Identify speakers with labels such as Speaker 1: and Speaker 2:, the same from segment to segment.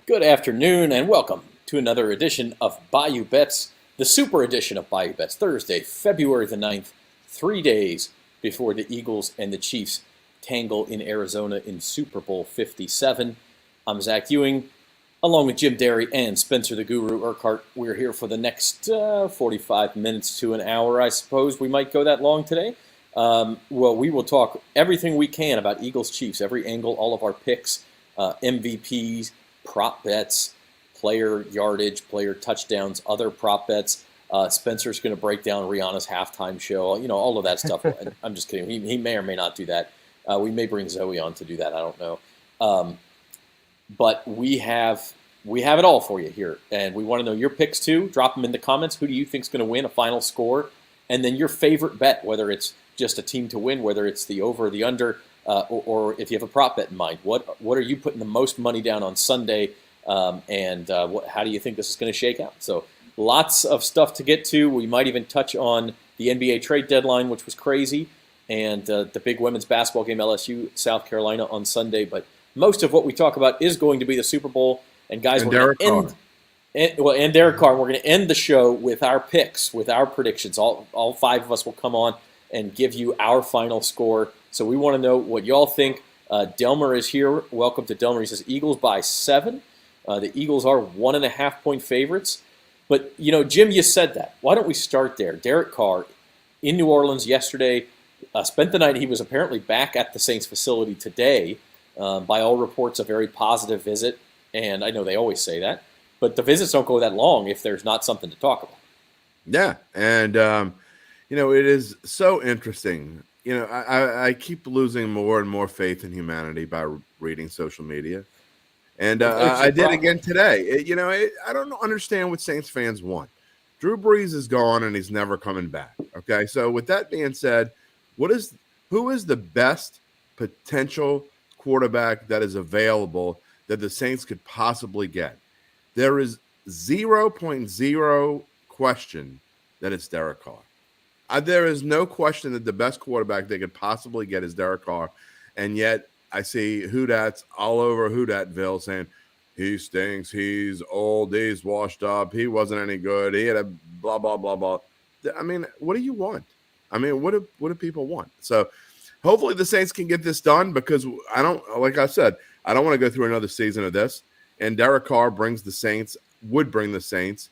Speaker 1: Good afternoon and welcome to another edition of Bayou Bets, the super edition of Bayou Bets, Thursday, February the 9th, 3 days before the Eagles and the Chiefs tangle in Arizona in Super Bowl 57. I'm Zach Ewing, along with Jim Derry and Spencer the Guru Urquhart. We're here for the next 45 minutes to an hour, I suppose. We might go that long today. We will talk everything we can about Eagles, Chiefs, every angle, all of our picks, MVPs, prop bets, player yardage, player touchdowns, other prop bets. Spencer's going to break down Rihanna's halftime show, all of that stuff. I'm just kidding. He may or may not do that. We may bring Zoe on to do that. I don't know. But we have it all for you here, and we want to know your picks too. Drop them in the comments. Who do you think is going to win, a final score, and then your favorite bet, whether it's just a team to win, whether it's the over or the under, or if you have a prop bet in mind. What are you putting the most money down on Sunday, how do you think this is going to shake out? So lots of stuff to get to. We might even touch on the NBA trade deadline, which was crazy, and the big women's basketball game, LSU, South Carolina on Sunday. But most of what we talk about is going to be the Super Bowl. And guys, we're going to and Derek Carr. We're going to end the show with our picks, with our predictions. All five of us will come on and give you our final score. So we want to know what y'all think. Delmer is here. Welcome to Delmer. He says Eagles by 7. The Eagles are 1.5-point favorites. But, Jim, you said that. Why don't we start there? Derek Carr in New Orleans yesterday, spent the night. He was apparently back at the Saints facility today. By all reports, a very positive visit. And I know they always say that. But the visits don't go that long if there's not something to talk about.
Speaker 2: Yeah, and, it is so interesting. I keep losing more and more faith in humanity by reading social media. And I did again today. I don't understand what Saints fans want. Drew Brees is gone and he's never coming back. Okay, so with that being said, who is the best potential quarterback that is available that the Saints could possibly get? There is 0.0 question that it's Derek Carr. There is no question that the best quarterback they could possibly get is Derek Carr, and yet I see Whodats all over Whodatville saying he stinks, he's old, he's washed up, he wasn't any good, he had a blah blah blah blah. I mean, what do you want? I mean, what do people want? So hopefully the Saints can get this done, because like I said, I don't want to go through another season of this. And Derek Carr would bring the Saints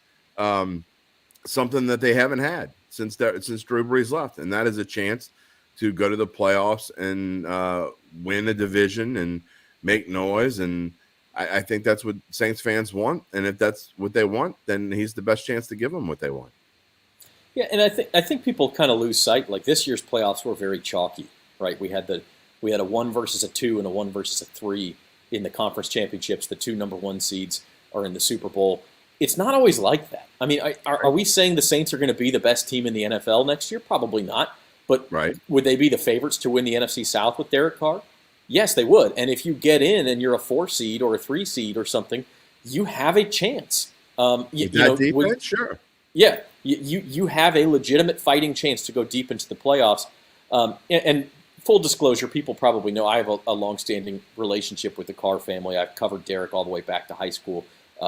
Speaker 2: something that they haven't had since Drew Brees left, and that is a chance to go to the playoffs and win a division and make noise. And I think that's what Saints fans want. And if that's what they want, then he's the best chance to give them what they want.
Speaker 1: Yeah, and I think people kind of lose sight. Like, this year's playoffs were very chalky, right? We had a 1 versus a 2 and a 1 versus a 3 in the conference championships. The 2 number 1 seeds are in the Super Bowl. It's not always like that. I mean, are we saying the Saints are going to be the best team in the NFL next year? Probably not. But Would they be the favorites to win the NFC South with Derek Carr? Yes, they would. And if you get in and you're a 4 seed or a 3 seed or something, you have a chance.
Speaker 2: Sure.
Speaker 1: Yeah, you have a legitimate fighting chance to go deep into the playoffs. And full disclosure, people probably know I have a long-standing relationship with the Carr family. I've covered Derek all the way back to high school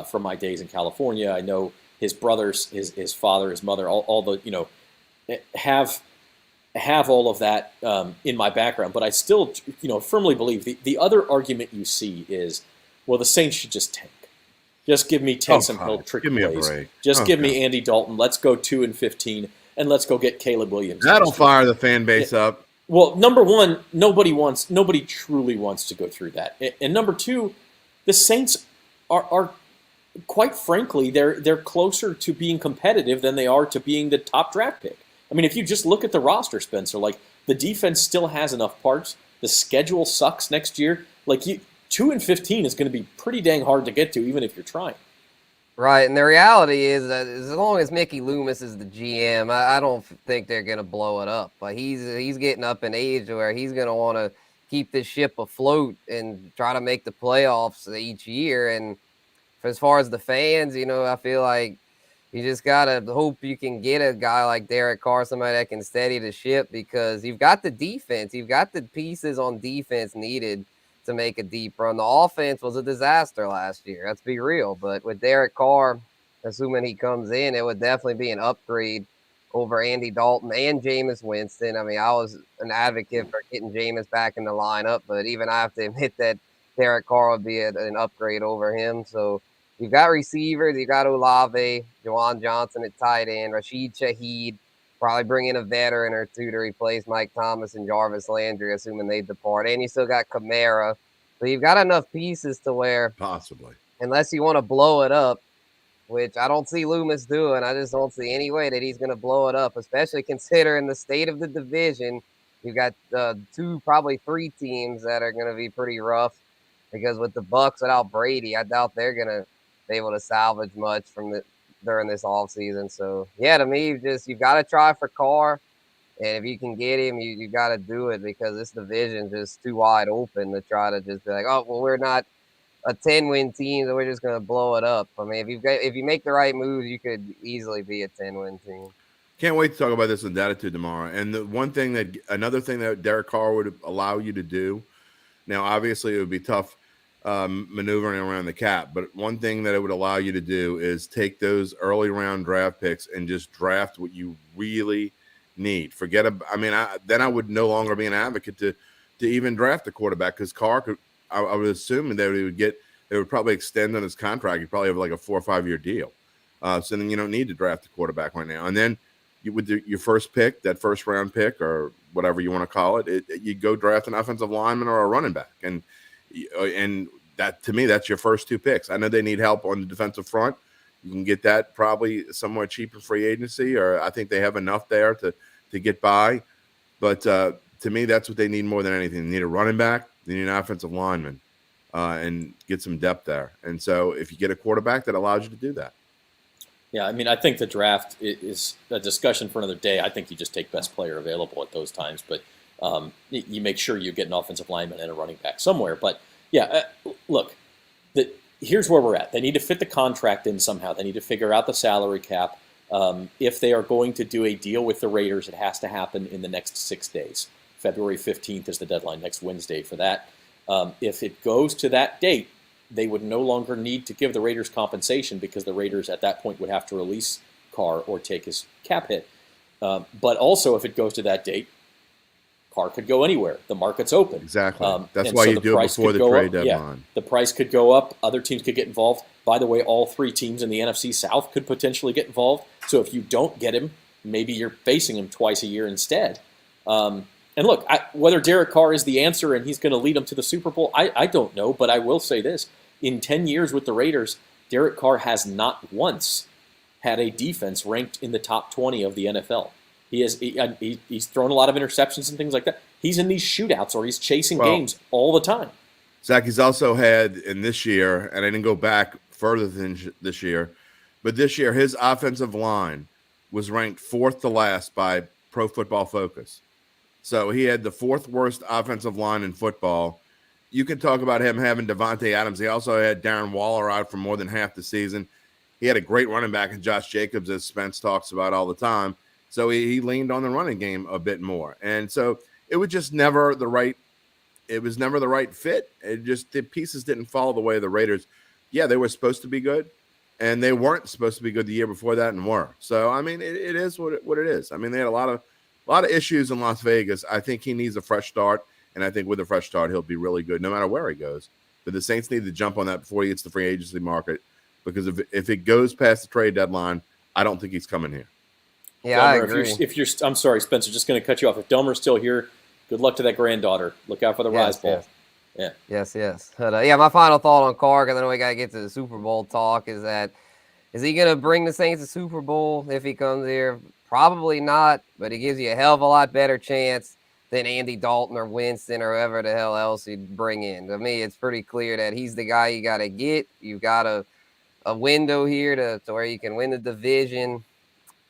Speaker 1: from my days in California. I know his brothers, his father, his mother, all the, have all of that in my background. But I still, firmly believe the other argument you see is, well, the Saints should just tank. Just give me Taysom Hill trick plays. Just give me Andy Dalton. Let's go 2-15, and let's go get Caleb Williams.
Speaker 2: That'll fire the fan base up.
Speaker 1: Well, number one, nobody truly wants to go through that. And number two, the Saints are quite frankly, they're closer to being competitive than they are to being the top draft pick. I mean, if you just look at the roster, Spencer, like, the defense still has enough parts. The schedule sucks next year. Like, 2-15 is going to be pretty dang hard to get to, even if you're trying.
Speaker 3: Right, and the reality is that as long as Mickey Loomis is the GM, I don't think they're going to blow it up. But he's getting up in age where he's going to want to keep this ship afloat and try to make the playoffs each year. And as far as the fans, I feel like you just got to hope you can get a guy like Derek Carr, somebody that can steady the ship, because you've got the defense. You've got the pieces on defense needed to make a deep run. The offense was a disaster last year. Let's be real. But with Derek Carr, assuming he comes in, it would definitely be an upgrade over Andy Dalton and Jameis Winston. I mean, I was an advocate for getting Jameis back in the lineup, but even I have to admit that Derek Carr would be an upgrade over him. So you've got receivers, you got Olave, Juwan Johnson at tight end, Rashid Shaheed, probably bring in a veteran or two to replace Mike Thomas and Jarvis Landry, assuming they depart. And you still got Kamara. So you've got enough pieces to where
Speaker 2: possibly,
Speaker 3: unless you want to blow it up, which I don't see Loomis doing. I just don't see any way that he's going to blow it up, especially considering the state of the division. You've got two, probably three teams that are going to be pretty rough because with the Bucs without Brady, I doubt they're going to be able to salvage much from during this offseason. So, yeah, to me, you've got to try for Carr. And if you can get him, you got to do it because this division is just too wide open to try to just be like, oh, well, we're not a 10-win team, so we're just going to blow it up. I mean, if you make the right moves, you could easily be a 10-win team.
Speaker 2: Can't wait to talk about this in Datitude tomorrow. And another thing that Derek Carr would allow you to do. Now, obviously, it would be tough maneuvering around the cap, but one thing that it would allow you to do is take those early round draft picks and just draft what you really need. Then I would no longer be an advocate to even draft a quarterback because Carr could. I would assume that they would probably extend on his contract. He'd probably have like a 4 or 5 year deal. So then you don't need to draft a quarterback right now. And then your first pick, that first round pick or whatever you want to call it, you go draft an offensive lineman or a running back. And that, to me, that's your first two picks. I know they need help on the defensive front. You can get that probably somewhat cheap in free agency, or I think they have enough there to get by. But to me, that's what they need more than anything. They need a running back. They need an offensive lineman and get some depth there. And so if you get a quarterback, that allows you to do that.
Speaker 1: Yeah, I mean, I think the draft is a discussion for another day. I think you just take best player available at those times. But you make sure you get an offensive lineman and a running back somewhere. But, yeah, look, here's where we're at. They need to fit the contract in somehow. They need to figure out the salary cap. If they are going to do a deal with the Raiders, it has to happen in the next 6 days. February 15th is the deadline, next Wednesday for that. If it goes to that date, they would no longer need to give the Raiders compensation because the Raiders at that point would have to release Carr or take his cap hit. But also, if it goes to that date, Carr could go anywhere. The market's open.
Speaker 2: Exactly. That's why you do it before the trade deadline.
Speaker 1: Yeah, the price could go up. Other teams could get involved. By the way, all three teams in the NFC South could potentially get involved. So if you don't get him, maybe you're facing him twice a year instead. And look, whether Derek Carr is the answer and he's going to lead them to the Super Bowl, I don't know. But I will say this. In 10 years with the Raiders, Derek Carr has not once had a defense ranked in the top 20 of the NFL. He's thrown a lot of interceptions and things like that. He's in these shootouts or he's chasing games all the time.
Speaker 2: Zach, he's also had in this year, and I didn't go back further than this year, but this year his offensive line was ranked 4th to last by Pro Football Focus. So he had the 4th worst offensive line in football. You can talk about him having Devontae Adams. He also had Darren Waller out for more than half the season. He had a great running back in Josh Jacobs, as Spence talks about all the time. So he leaned on the running game a bit more. And so it was just never the right fit. The pieces didn't fall the way the Raiders. Yeah, they were supposed to be good, and they weren't supposed to be good the year before that and were. So, I mean, it is what it is. I mean, they had a lot of issues in Las Vegas. I think he needs a fresh start, and I think with a fresh start, he'll be really good no matter where he goes. But the Saints need to jump on that before he hits the free agency market because if it goes past the trade deadline, I don't think he's coming here.
Speaker 3: Yeah,
Speaker 1: Delmer,
Speaker 3: I agree.
Speaker 1: I'm sorry, Spencer, just going to cut you off. If Delmer's still here, good luck to that granddaughter. Look out for the Rise Bowl.
Speaker 3: Yes. Yeah. Yes. But, my final thought on Carr, because I know we got to get to the Super Bowl talk, is he going to bring the Saints to Super Bowl if he comes here? Probably not, but he gives you a hell of a lot better chance than Andy Dalton or Winston or whoever the hell else you'd bring in. To me, it's pretty clear that he's the guy you got to get. You've got a window here to where you can win the division.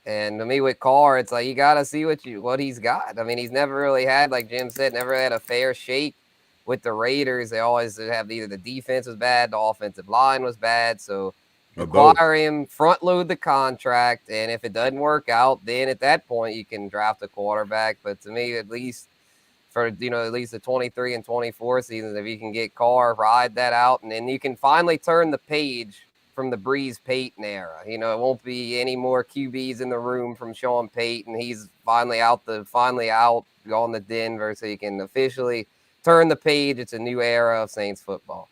Speaker 3: And to me, with Carr, it's like you got to see what he's got. I mean, he's never really had, like Jim said, never had a fair shake with the Raiders. They always have either the defense was bad, the offensive line was bad. So acquire him, front load the contract, and if it doesn't work out, then at that point you can draft a quarterback. But to me, at least for, at least the 23 and 24 seasons. If you can get Carr, ride that out, and then you can finally turn the page from the Breeze Payton era. It won't be any more QBs in the room from Sean Payton. He's finally out gone to Denver, so you can officially turn the page. It's a new era of Saints football.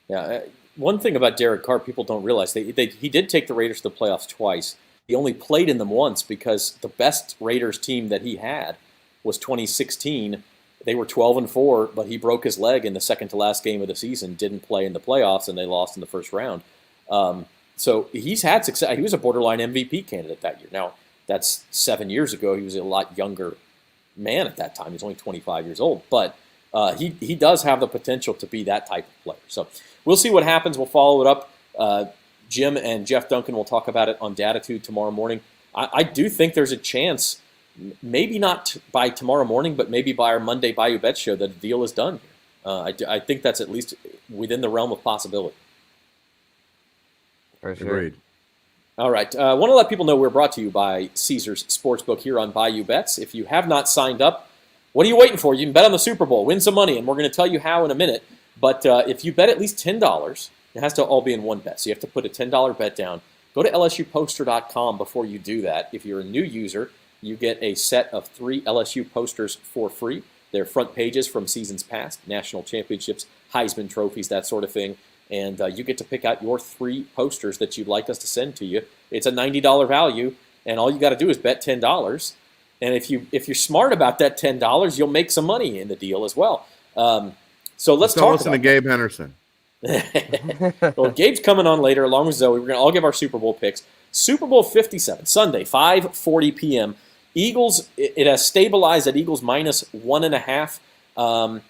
Speaker 1: Yeah, one thing about Derek Carr, people don't realize, he did take the Raiders to the playoffs twice. He only played in them once because the best Raiders team that he had was 2016. They were 12-4, but he broke his leg in the second to last game of the season, didn't play in the playoffs, and they lost in the first round. So he's had success. He was a borderline MVP candidate that year. Now, that's 7 years ago. He was a lot younger man at that time. He's only 25 years old, but he does have the potential to be that type of player. So we'll see what happens. We'll follow it up. Jim and Jeff Duncan will talk about it on Datitude tomorrow morning. I do think there's a chance, maybe not by tomorrow morning, but maybe by our Monday Bayou Bets show, that the deal is done here. I think that's at least within the realm of possibility.
Speaker 3: For sure.
Speaker 2: Agreed.
Speaker 1: All right. I want to let people know we're brought to you by Caesars Sportsbook here on Bayou Bets. If you have not signed up, what are you waiting for? You can bet on the Super Bowl, win some money, and we're going to tell you how in a minute. But if you bet at least $10, it has to all be in one bet. So you have to put a $10 bet down. Go to LSUposter.com before you do that. If you're a new user, you get a set of 3 LSU posters for free. They're front pages from seasons past, national championships, Heisman trophies, that sort of thing. And you get to pick out your 3 posters that you'd like us to send to you. It's a $90 value, and all you got to do is bet $10. And if you're smart about that $10, you'll make some money in the deal as well. So let's talk.
Speaker 2: Listen to Gabe Henderson.
Speaker 1: Well, Gabe's coming on later, along with Zoe. We're going to all give our Super Bowl picks. Super Bowl 57, Sunday, 5:40 p.m. Eagles, it has stabilized at Eagles minus 1.5.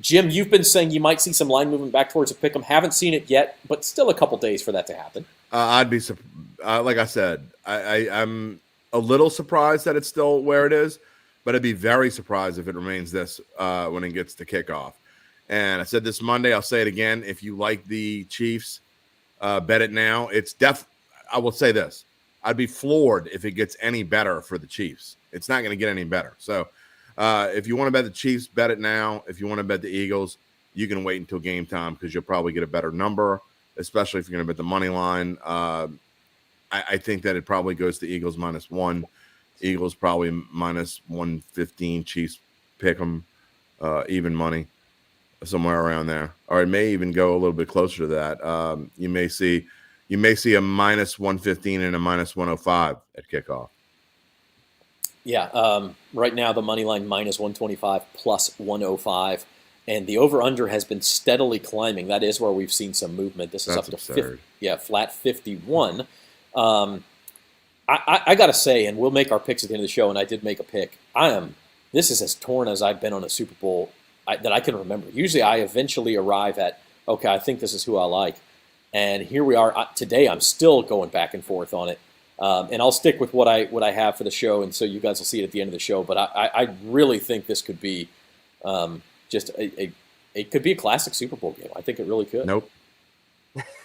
Speaker 1: Jim, you've been saying you might see some line movement back towards a pick 'em. Haven't seen it yet, but still a couple days for that to happen.
Speaker 2: I'd be like I said, I'm a little surprised that it's still where it is, but I'd be very surprised if it remains this when it gets to kickoff. And I said this Monday, I'll say it again. If you like the Chiefs, bet it now. I will say this. I'd be floored if it gets any better for the Chiefs. It's not going to get any better. So if you want to bet the Chiefs, bet it now. If you want to bet the Eagles, you can wait until game time because you'll probably get a better number, especially if you're going to bet the money line. I think that it probably goes to Eagles -1. Eagles probably minus 115. Chiefs pick them even money, somewhere around there. Or it may even go a little bit closer to that. You may see a minus 115 and a minus 105 at kickoff.
Speaker 1: Yeah, right now the money line minus 125 plus 105, and the over/under has been steadily climbing. That is where we've seen some movement. This is
Speaker 2: That's
Speaker 1: up to
Speaker 2: absurd.
Speaker 1: flat 51. I got to say, and we'll make our picks at the end of the show, and I did make a pick. This is as torn as I've been on a Super Bowl that I can remember. Usually I eventually arrive at, okay, I think this is who I like. And here we are today. I'm still going back and forth on it. And I'll stick with what I have for the show, and so you guys will see it at the end of the show. But I really think this could be just it could be a classic Super Bowl game. I think it really could.
Speaker 2: Nope.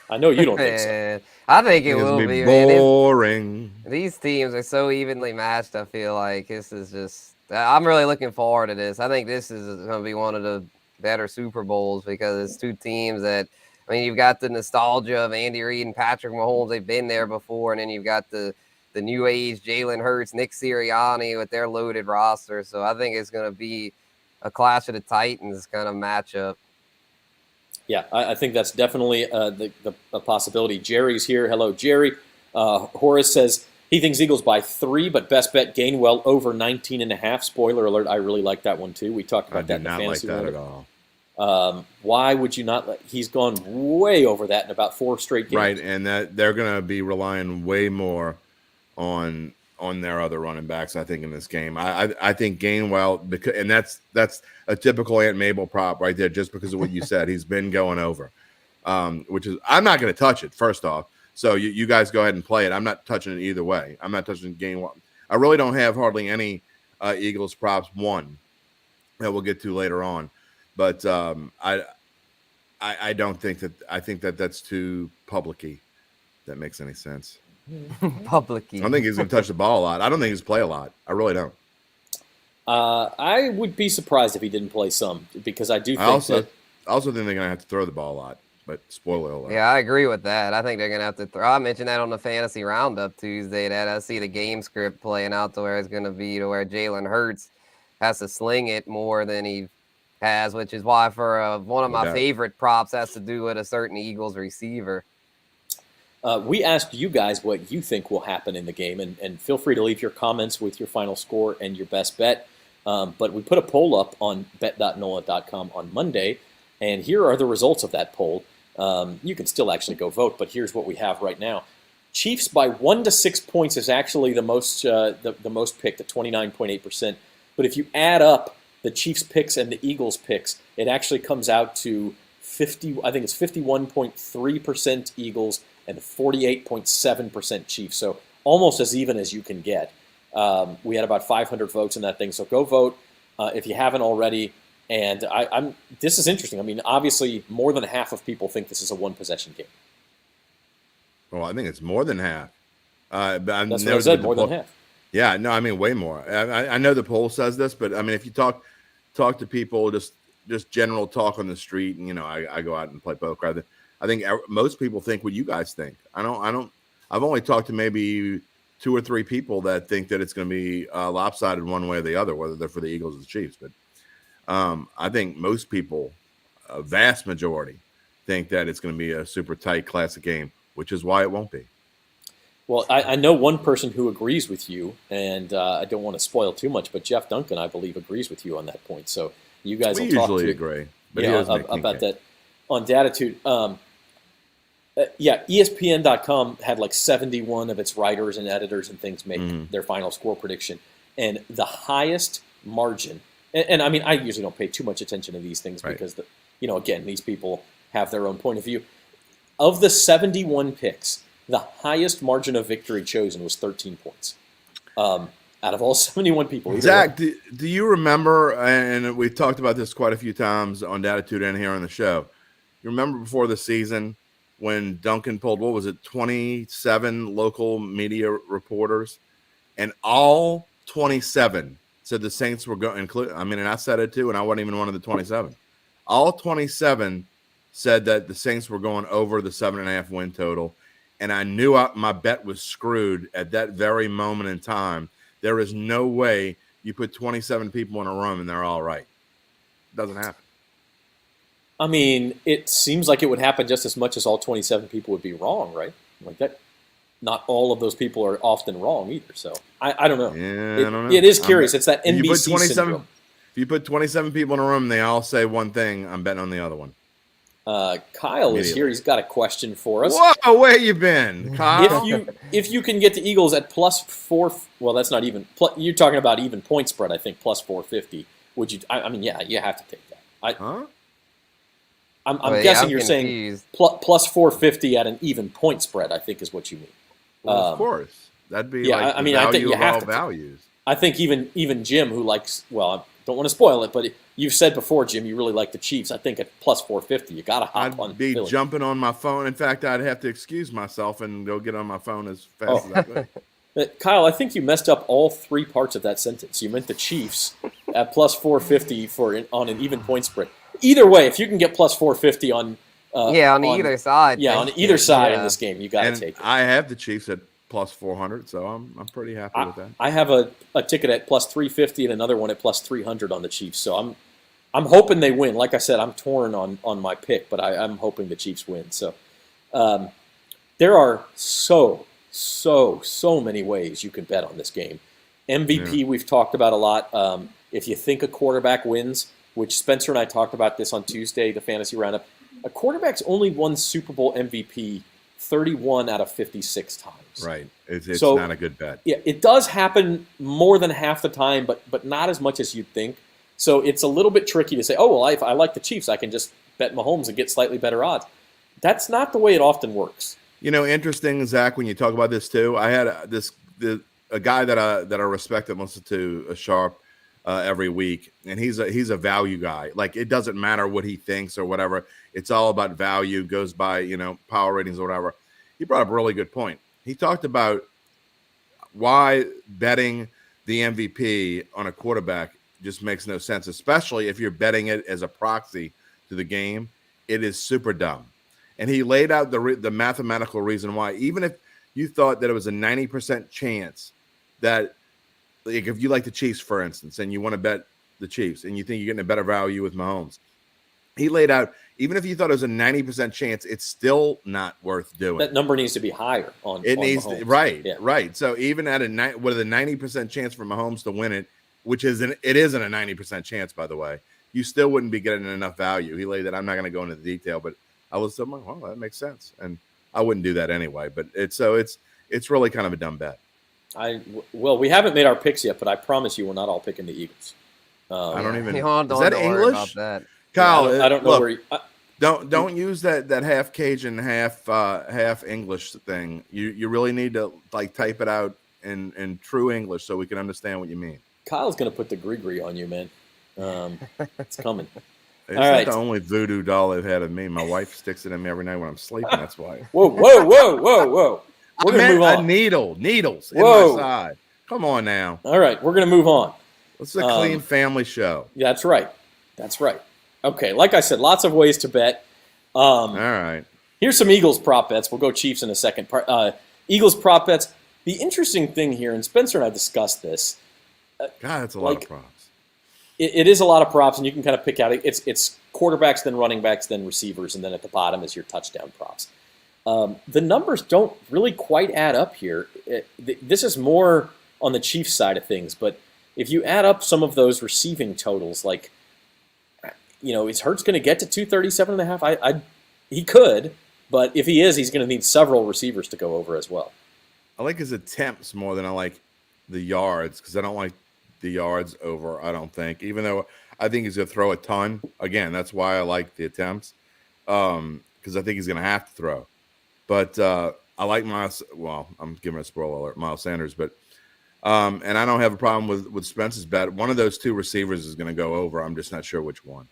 Speaker 1: I know you don't think so.
Speaker 3: I think it will be
Speaker 2: boring.
Speaker 3: These teams are so evenly matched. I feel like this is just. I'm really looking forward to this. I think this is going to be one of the better Super Bowls because it's two teams that. I mean, you've got the nostalgia of Andy Reid and Patrick Mahomes. They've been there before. And then you've got the new age Jalen Hurts, Nick Sirianni with their loaded roster. So I think it's going to be a clash of the Titans kind of matchup.
Speaker 1: Yeah, I think that's definitely a possibility. Jerry's here. Hello, Jerry. Horace says he thinks Eagles by 3, but best bet Gainwell over 19.5. Spoiler alert, I really like that one too. We talked about that in the fantasy.
Speaker 2: I do not like that at all.
Speaker 1: Why would you not? He's gone way over that in about 4 straight games.
Speaker 2: Right, and that they're going to be relying way more on their other running backs. I think in this game, I think Gainwell, and that's a typical Aunt Mabel prop right there, just because of what you said. He's been going over, which is I'm not going to touch it. First off, so you guys go ahead and play it. I'm not touching it either way. I'm not touching Gainwell. I really don't have hardly any Eagles props. One that we'll get to later on. But I don't think that – I think that's too public-y. That makes any sense.
Speaker 3: Public-y.
Speaker 2: I don't think he's going to touch the ball a lot. I don't think he's play a lot. I really don't.
Speaker 1: I would be surprised if he didn't play some, because I do think
Speaker 2: I also think they're going to have to throw the ball a lot, but spoiler alert.
Speaker 3: Yeah, I agree with that. I think they're going to have to throw. I mentioned that on the Fantasy Roundup Tuesday, that I see the game script playing out to where it's going to be to where Jalen Hurts has to sling it more than he has, which is why for one of my favorite props has to do with a certain Eagles receiver.
Speaker 1: We asked you guys what you think will happen in the game, and feel free to leave your comments with your final score and your best bet. But we put a poll up on bet.NOLA.com on Monday, and here are the results of that poll. You can still actually go vote, but here's what we have right now. Chiefs by 1 to 6 points is actually the most picked at 29.8%. But if you add up the Chiefs picks and the Eagles picks, it actually comes out to 51.3% Eagles and 48.7% Chiefs. So almost as even as you can get. We had about 500 votes in that thing, so go vote if you haven't already. And this is interesting. I mean, obviously, more than half of people think this is a one-possession game.
Speaker 2: Well, I think it's more than half.
Speaker 1: That's what I said, more than half.
Speaker 2: Yeah, no, I mean, way more. I know the poll says this, but I mean, if you talk to people, just general talk on the street, and I go out and play poker. I think most people think what you guys think. I've only talked to maybe 2 or 3 people that think that it's going to be lopsided one way or the other, whether they're for the Eagles or the Chiefs. But I think most people, a vast majority, think that it's going to be a super tight classic game, which is why it won't be.
Speaker 1: Well, I know one person who agrees with you, and I don't want to spoil too much, but Jeff Duncan, I believe, agrees with you on that point. So you guys will talk
Speaker 2: usually agree, but
Speaker 1: about that on Datitude. ESPN.com had like 71 of its writers and editors and things make their final score prediction, and the highest margin. And I mean, I usually don't pay too much attention to these things because, again, these people have their own point of view. Of the 71 picks, the highest margin of victory chosen was 13 points out of all 71 people.
Speaker 2: Zach, do you remember, and we've talked about this quite a few times on Datitude and here on the show, you remember before the season when Duncan pulled, 27 local media reporters, and all 27 said the Saints were going, and I said it too, and I wasn't even one of the 27. All 27 said that the Saints were going over the 7.5 win total, and I knew my bet was screwed at that very moment in time. There is no way you put 27 people in a room and they're all right. It doesn't happen.
Speaker 1: I mean, it seems like it would happen just as much as all 27 people would be wrong, right? Like that. Not all of those people are often wrong either. So I don't know.
Speaker 2: Yeah, I don't know.
Speaker 1: It is curious. It's that NBC syndrome.
Speaker 2: If you put 27 people in a room, they all say one thing, I'm betting on the other one.
Speaker 1: Kyle is here. He's got a question for us.
Speaker 2: Whoa, where you been, Kyle?
Speaker 1: If you can get the Eagles at +4, well, that's not even. You're talking about even point spread, I think, +450. Would you? I mean, yeah, you have to take that. I'm guessing you're saying +450 at an even point spread, I think is what you mean.
Speaker 2: Well, of course. That'd be
Speaker 1: I mean, I think you have to.
Speaker 2: Values.
Speaker 1: I think even Jim, who likes, well, I don't want to spoil it, but you've said before, Jim, you really like the Chiefs. I think at +450, you got to hop on.
Speaker 2: I'd be
Speaker 1: Philly.
Speaker 2: Jumping on my phone. In fact, I'd have to excuse myself and go get on my phone as fast as I could.
Speaker 1: Kyle, I think you messed up all 3 parts of that sentence. You meant the Chiefs at +450 on an even point spread. Either way, if you can get +450 on
Speaker 3: either side.
Speaker 1: Yeah, on either side in this game, you got to take it.
Speaker 2: I have the Chiefs at +400, so I'm pretty happy with that.
Speaker 1: I have a ticket at +350 and another one at +300 on the Chiefs. So I'm hoping they win. Like I said, I'm torn on my pick, but I'm hoping the Chiefs win. So there are so many ways you can bet on this game. MVP we've talked about a lot. If you think a quarterback wins, which Spencer and I talked about this on Tuesday, the Fantasy Roundup, a quarterback's only won Super Bowl MVP 31 out of 56 times.
Speaker 2: Right. It's not a good bet.
Speaker 1: Yeah, it does happen more than half the time, but not as much as you'd think. So it's a little bit tricky to say, oh, well, if I like the Chiefs, I can just bet Mahomes and get slightly better odds. That's not the way it often works.
Speaker 2: Interesting, Zach, when you talk about this too, I had a guy that I respect that listens to a Sharp every week, and he's a value guy. Like, it doesn't matter what he thinks or whatever. It's all about value, goes by, power ratings or whatever. He brought up a really good point. He talked about why betting the MVP on a quarterback just makes no sense, especially if you're betting it as a proxy to the game. It is super dumb. And he laid out the mathematical reason why. Even if you thought that it was a 90% chance that, like, if you like the Chiefs, for instance, and you want to bet the Chiefs and you think you're getting a better value with Mahomes, he laid out, even if you thought it was a 90% chance, it's still not worth doing.
Speaker 1: That number needs to be higher on Mahomes.
Speaker 2: Right. So even at with a 90% chance for Mahomes to win it, which isn't a 90% chance, by the way, you still wouldn't be getting enough value. He laid that. I'm not going to go into the detail, but I was like, well, that makes sense, and I wouldn't do that anyway. But it's really kind of a dumb bet.
Speaker 1: Well, we haven't made our picks yet, but I promise you, we're not all picking the Eagles.
Speaker 2: I don't even.
Speaker 3: Don't
Speaker 2: is that English?
Speaker 3: That.
Speaker 2: Kyle,
Speaker 1: I don't know
Speaker 2: look,
Speaker 1: where.
Speaker 2: Don't use that half Cajun, half English thing. You really need to like type it out in true English so we can understand what you mean.
Speaker 1: Kyle's gonna put the gree on you, man. It's coming.
Speaker 2: It's not the only voodoo doll they've had of me. My wife sticks it in me every night when I'm sleeping. That's why.
Speaker 1: Whoa! We're gonna move on.
Speaker 2: Needles in my side. Come on now.
Speaker 1: All right, we're gonna move on.
Speaker 2: This is a clean family show.
Speaker 1: Yeah, that's right. Okay, like I said, lots of ways to bet.
Speaker 2: All right.
Speaker 1: Here's some Eagles prop bets. We'll go Chiefs in a second. Eagles prop bets. The interesting thing here, and Spencer and I discussed this.
Speaker 2: God, that's a lot of props.
Speaker 1: It is a lot of props, and you can kind of pick out. It's quarterbacks, then running backs, then receivers, and then at the bottom is your touchdown props. The numbers don't really quite add up here. This is more on the Chiefs side of things, but if you add up some of those receiving totals, like, is Hurts going to get to 237.5? He could, but if he is, he's going to need several receivers to go over as well.
Speaker 2: I like his attempts more than I like the yards, because I don't like the yards over, I don't think, even though I think he's going to throw a ton. Again, that's why I like the attempts, because I think he's going to have to throw. But I like Miles. Well, I'm giving a spoiler alert, Miles Sanders, but and I don't have a problem with Spence's bet. One of those two receivers is going to go over. I'm just not sure which one.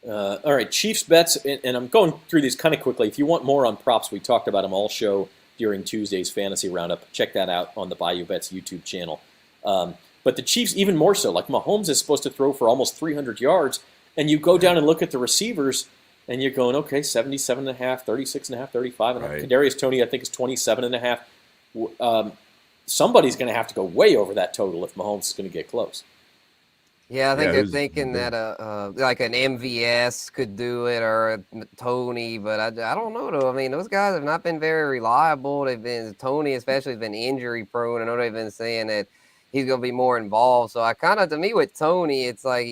Speaker 1: All right, Chiefs bets, and I'm going through these kind of quickly. If you want more on props, we talked about them all show during Tuesday's Fantasy Roundup. Check that out on the Bayou Bets YouTube channel. But the Chiefs, even more so. Like, Mahomes is supposed to throw for almost 300 yards, and you go down and look at the receivers, and you're going, okay, 77.5, 36.5, 35.5.
Speaker 2: Right.
Speaker 1: Kadarius Toney, I think, is 27.5. Somebody's going to have to go way over that total if Mahomes is going to get close.
Speaker 3: Yeah, I think they're thinking that like an MVS could do it, or a Tony, but I don't know though. I mean, those guys have not been very reliable. Tony especially has been injury prone. I know they've been saying that he's going to be more involved. So to me with Tony, it's like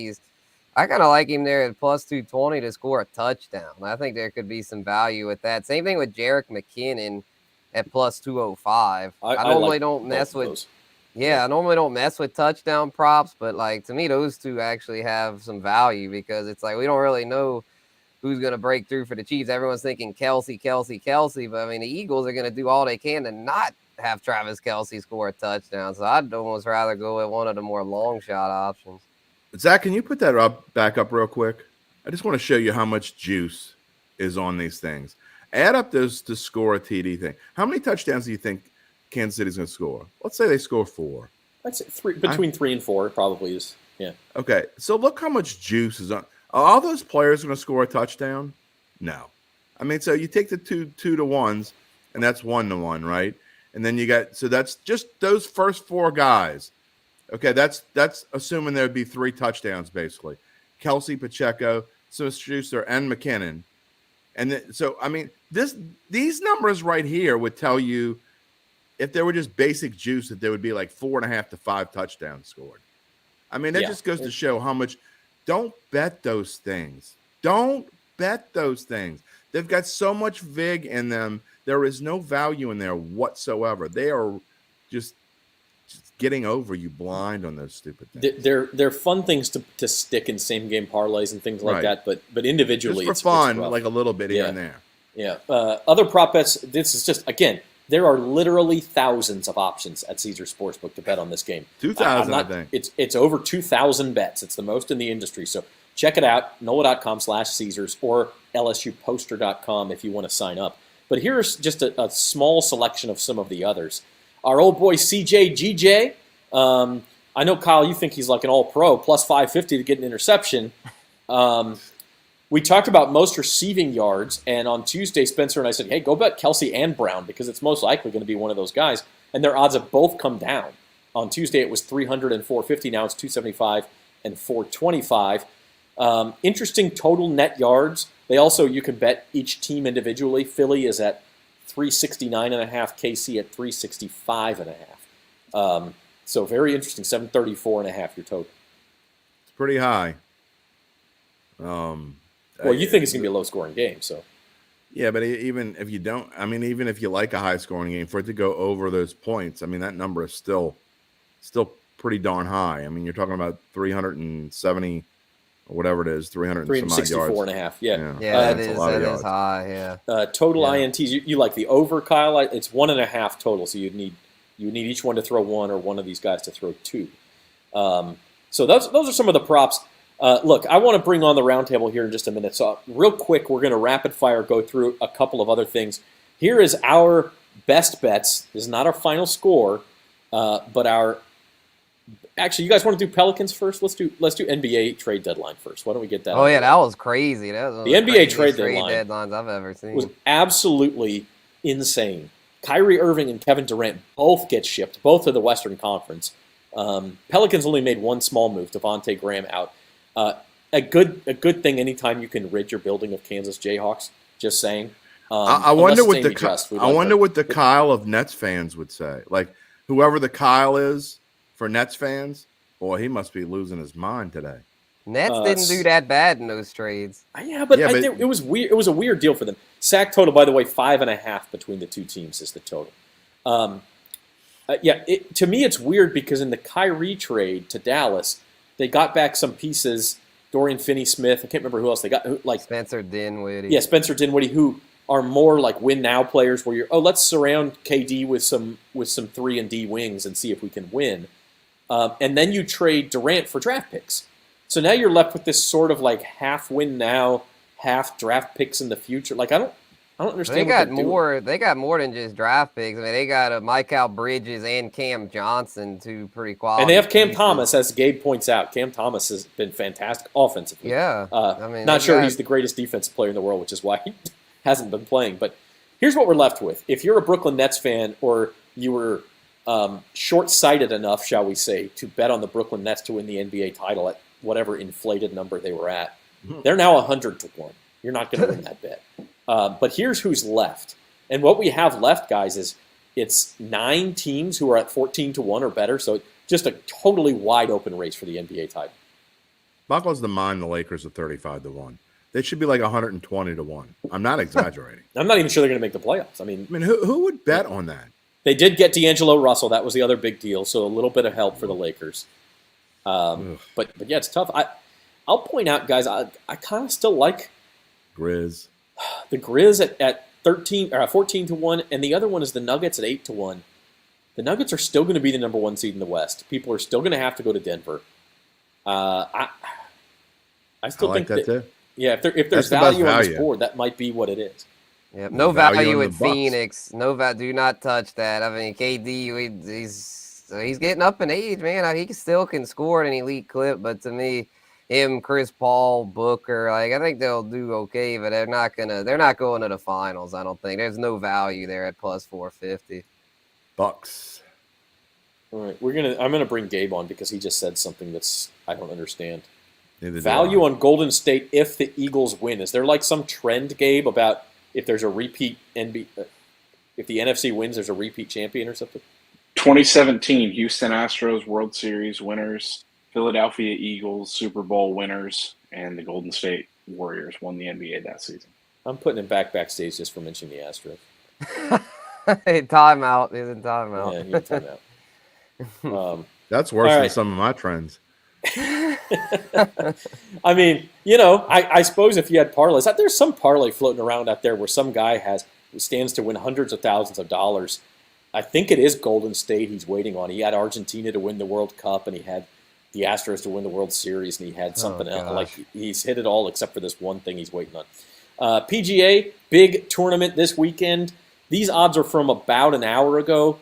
Speaker 3: I kind of like him there at plus 220 to score a touchdown. I think there could be some value with that. Same thing with Jerick McKinnon at plus 205. I normally don't mess with those. Yeah, I normally don't mess with touchdown props, but like to me, those two actually have some value, because it's like we don't really know who's going to break through for the Chiefs. Everyone's thinking Kelsey, but I mean the Eagles are going to do all they can to not have Travis Kelsey score a touchdown. So I'd almost rather go with one of the more long shot options.
Speaker 2: Zach, can you put that back up real quick? I just want to show you how much juice is on these things. Add up those to score a TD thing. How many touchdowns do you think Kansas City's going to score? Let's say they score 4.
Speaker 1: I'd say between 3 and 4 probably is. Yeah. Okay.
Speaker 2: So look how much juice is on. Are all those players going to score a touchdown? No. I mean, so you take the 2 to 1s, and that's 1 to 1, right? And then so that's just those first 4 guys. Okay, that's assuming there would be 3 touchdowns basically. Kelsey, Pacheco, Smith-Schuster, and McKinnon. And then, so I mean, these numbers right here would tell you, if there were just basic juice, that there would be like 4.5 to 5 touchdowns scored. I mean, that just goes to show how much. Don't bet those things. Don't bet those things. They've got so much vig in them. There is no value in there whatsoever. They are just getting over you blind on those stupid things.
Speaker 1: They're fun things to stick in same game parlays and things like that. But individually,
Speaker 2: just for fun, like a little bit here and there.
Speaker 1: Yeah. Other prop bets. This is just, again, there are literally thousands of options at Caesars Sportsbook to bet on this game.
Speaker 2: 2,000, I think.
Speaker 1: It's over 2,000 bets. It's the most in the industry. So check it out, NOLA.com/Caesars or LSUposter.com if you want to sign up. But here's just a small selection of some of the others. Our old boy CJ GJ I know, Kyle, you think he's like an all-pro, plus 550 to get an interception. We talked about most receiving yards, and on Tuesday, Spencer and I said, hey, go bet Kelsey and Brown because it's most likely going to be one of those guys. And their odds have both come down. On Tuesday, it was 300 and 450. Now it's 275 and 425. Interesting total net yards. You can bet each team individually. Philly is at 369.5, KC at 365.5. So very interesting, 734.5 your total.
Speaker 2: It's pretty high.
Speaker 1: Well, you think it's going to be a low-scoring game, so.
Speaker 2: Yeah, but even if you don't, even if you like a high-scoring game, for it to go over those points, that number is still pretty darn high. You're talking about 370 or whatever it is, 300 and some odd yards.
Speaker 1: 364.5, yeah.
Speaker 3: Yeah, that is high, yeah.
Speaker 1: Total INTs, you like the over, Kyle? It's 1.5 total, so you need each one to throw one or one of these guys to throw two. So those are some of the props. Look, I want to bring on the roundtable here in just a minute. So real quick, we're going to rapid fire go through a couple of other things. Here is our best bets. This is not our final score, but our. Actually, you guys want to do Pelicans first? Let's do NBA trade deadline first. Why don't we get that?
Speaker 3: Oh yeah, that was crazy. That was
Speaker 1: the NBA trade
Speaker 3: deadlines I've ever seen.
Speaker 1: Was absolutely insane. Kyrie Irving and Kevin Durant both get shipped, both to the Western Conference. Pelicans only made one small move, Devontae Graham out. A good thing anytime you can rid your building of Kansas Jayhawks. Just saying.
Speaker 2: I wonder what the Kyle of Nets fans would say. Like whoever the Kyle is for Nets fans, boy, he must be losing his mind today.
Speaker 3: Nets didn't do that bad in those trades.
Speaker 1: Yeah, but it was weird. It was a weird deal for them. Sack total, by the way, 5.5 between the two teams is the total. To me, it's weird because in the Kyrie trade to Dallas, they got back some pieces. Dorian Finney-Smith. I can't remember who else they got.
Speaker 3: Spencer Dinwiddie.
Speaker 1: Yeah, Spencer Dinwiddie, who are more like win now players. Where let's surround KD with some 3-and-D wings and see if we can win. And then you trade Durant for draft picks. So now you're left with this sort of like half win now, half draft picks in the future. Like I don't understand.
Speaker 3: They got more than just draft picks. They got a Mikal Bridges and Cam Johnson, two pretty quality.
Speaker 1: And they have Cam Thomas, as Gabe points out. Cam Thomas has been fantastic offensively.
Speaker 3: Yeah,
Speaker 1: not sure he's the greatest defensive player in the world, which is why he hasn't been playing. But here's what we're left with: if you're a Brooklyn Nets fan, or you were short-sighted enough, shall we say, to bet on the Brooklyn Nets to win the NBA title at whatever inflated number they were at, they're now 100 to 1. You're not going to win that bet. But here's who's left. And what we have left, guys, is it's 9 teams who are at 14 to 1 or better. So just a totally wide open race for the NBA title.
Speaker 2: Buckles the mind the Lakers at 35 to 1. They should be like 120 to 1. I'm not exaggerating.
Speaker 1: I'm not even sure they're going to make the playoffs. I mean,
Speaker 2: who would bet on that?
Speaker 1: They did get D'Angelo Russell. That was the other big deal. So a little bit of help for the Lakers. But yeah, it's tough. I'll point out, guys, I kind of still like
Speaker 2: Grizz.
Speaker 1: The Grizz at 14 to 1, and the other one is the Nuggets at 8 to 1. The Nuggets are still going to be the number 1 seed in the West. People are still going to have to go to Denver. I still think that too. Yeah, if there's value on this board, that might be what it is.
Speaker 3: Yeah, no value at Phoenix. Do not touch that. I mean, KD, he's getting up in age, man. He still can score at an elite clip, but to me, him, Chris Paul, Booker, I think they'll do okay, but they're not going to the finals. I don't think there's no value there at plus 450.
Speaker 2: Bucks.
Speaker 1: All right, I'm gonna bring Gabe on because he just said something that's I don't understand. Value on Golden State if the Eagles win. Is there like some trend, Gabe, about if there's a repeat if the NFC wins, there's a repeat champion or something?
Speaker 4: 2017 Houston Astros World Series winners, Philadelphia Eagles Super Bowl winners, and the Golden State Warriors won the NBA that season.
Speaker 1: I'm putting him backstage just for mentioning the Astros.
Speaker 3: Timeout. He's in timeout.
Speaker 1: Yeah, he's in timeout.
Speaker 2: That's worse than some of my trends.
Speaker 1: I mean, I suppose if you had parlays, there's some parlay floating around out there where some guy stands to win hundreds of thousands of dollars. I think it is Golden State he's waiting on. He had Argentina to win the World Cup, and he had the Astros to win the World Series, and he had something else. Like he's hit it all except for this one thing he's waiting on. PGA, big tournament this weekend. These odds are from about an hour ago.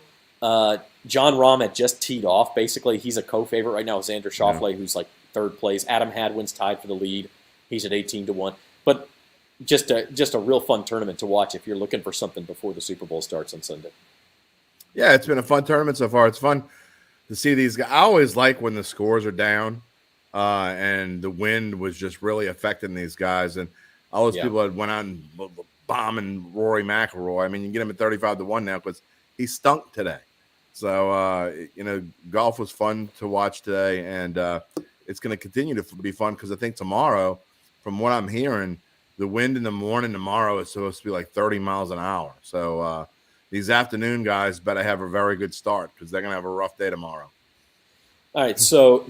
Speaker 1: John Rahm had just teed off. Basically, he's a co-favorite right now. Xander Schauffele, who's like third place. Adam Hadwin's tied for the lead. He's at 18-1. But just a real fun tournament to watch if you're looking for something before the Super Bowl starts on Sunday.
Speaker 2: Yeah, it's been a fun tournament so far. It's fun to see these guys. I always like when the scores are down and the wind was just really affecting these guys. And all those people that went out and bombing Rory McIlroy. I mean, you can get him at 35-1 now because he stunk today. So, golf was fun to watch today. And it's going to continue to be fun because I think tomorrow, from what I'm hearing, the wind in the morning tomorrow is supposed to be like 30 miles an hour. So these afternoon guys better have a very good start because they're going to have a rough day tomorrow.
Speaker 1: All right, so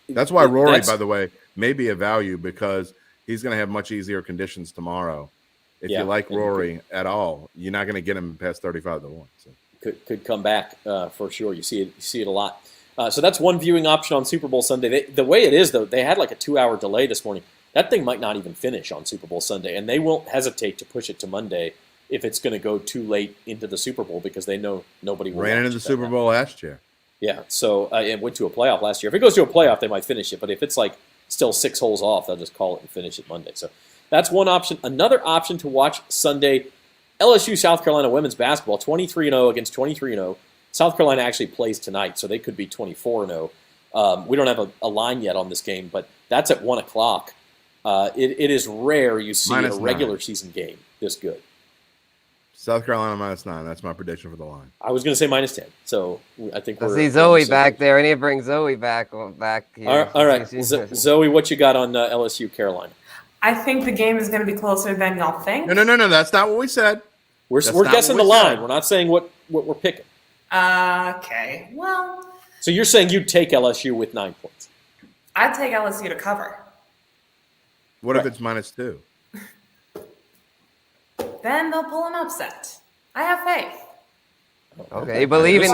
Speaker 2: that's why Rory, by the way, may be a value because he's going to have much easier conditions tomorrow. If you like Rory at all, you're not going to get him past 35-1. So.
Speaker 1: Could come back for sure. You see it a lot. So that's one viewing option on Super Bowl Sunday. The way it is, though, they had like a 2-hour delay this morning. That thing might not even finish on Super Bowl Sunday, and they won't hesitate to push it to Monday if it's going to go too late into the Super Bowl because they know nobody will
Speaker 2: ran into the Super Bowl last year.
Speaker 1: Yeah, so it went to a playoff last year. If it goes to a playoff, they might finish it, but if it's like still 6 holes off, they'll just call it and finish it Monday. So that's one option. Another option to watch Sunday, LSU South Carolina women's basketball, 23-0 against 23-0. South Carolina actually plays tonight, so they could be 24-0. We don't have a line yet on this game, but that's at 1 o'clock. It is rare you see a regular season game this good.
Speaker 2: South Carolina -9. That's my prediction for the line.
Speaker 1: I was going to say -10. So I think
Speaker 3: I see Zoe back there. I need to bring Zoe back here.
Speaker 1: All right. Zoe, what you got on LSU Carolina?
Speaker 5: I think the game is going to be closer than y'all think.
Speaker 2: No. That's not what we said.
Speaker 1: We're guessing the line. We're not saying what we're picking.
Speaker 5: Okay. Well.
Speaker 1: So you're saying you'd take LSU with 9 points?
Speaker 5: I'd take LSU to cover.
Speaker 2: What if it's -2?
Speaker 5: Then they'll pull an upset. I have faith.
Speaker 3: Okay, you believe in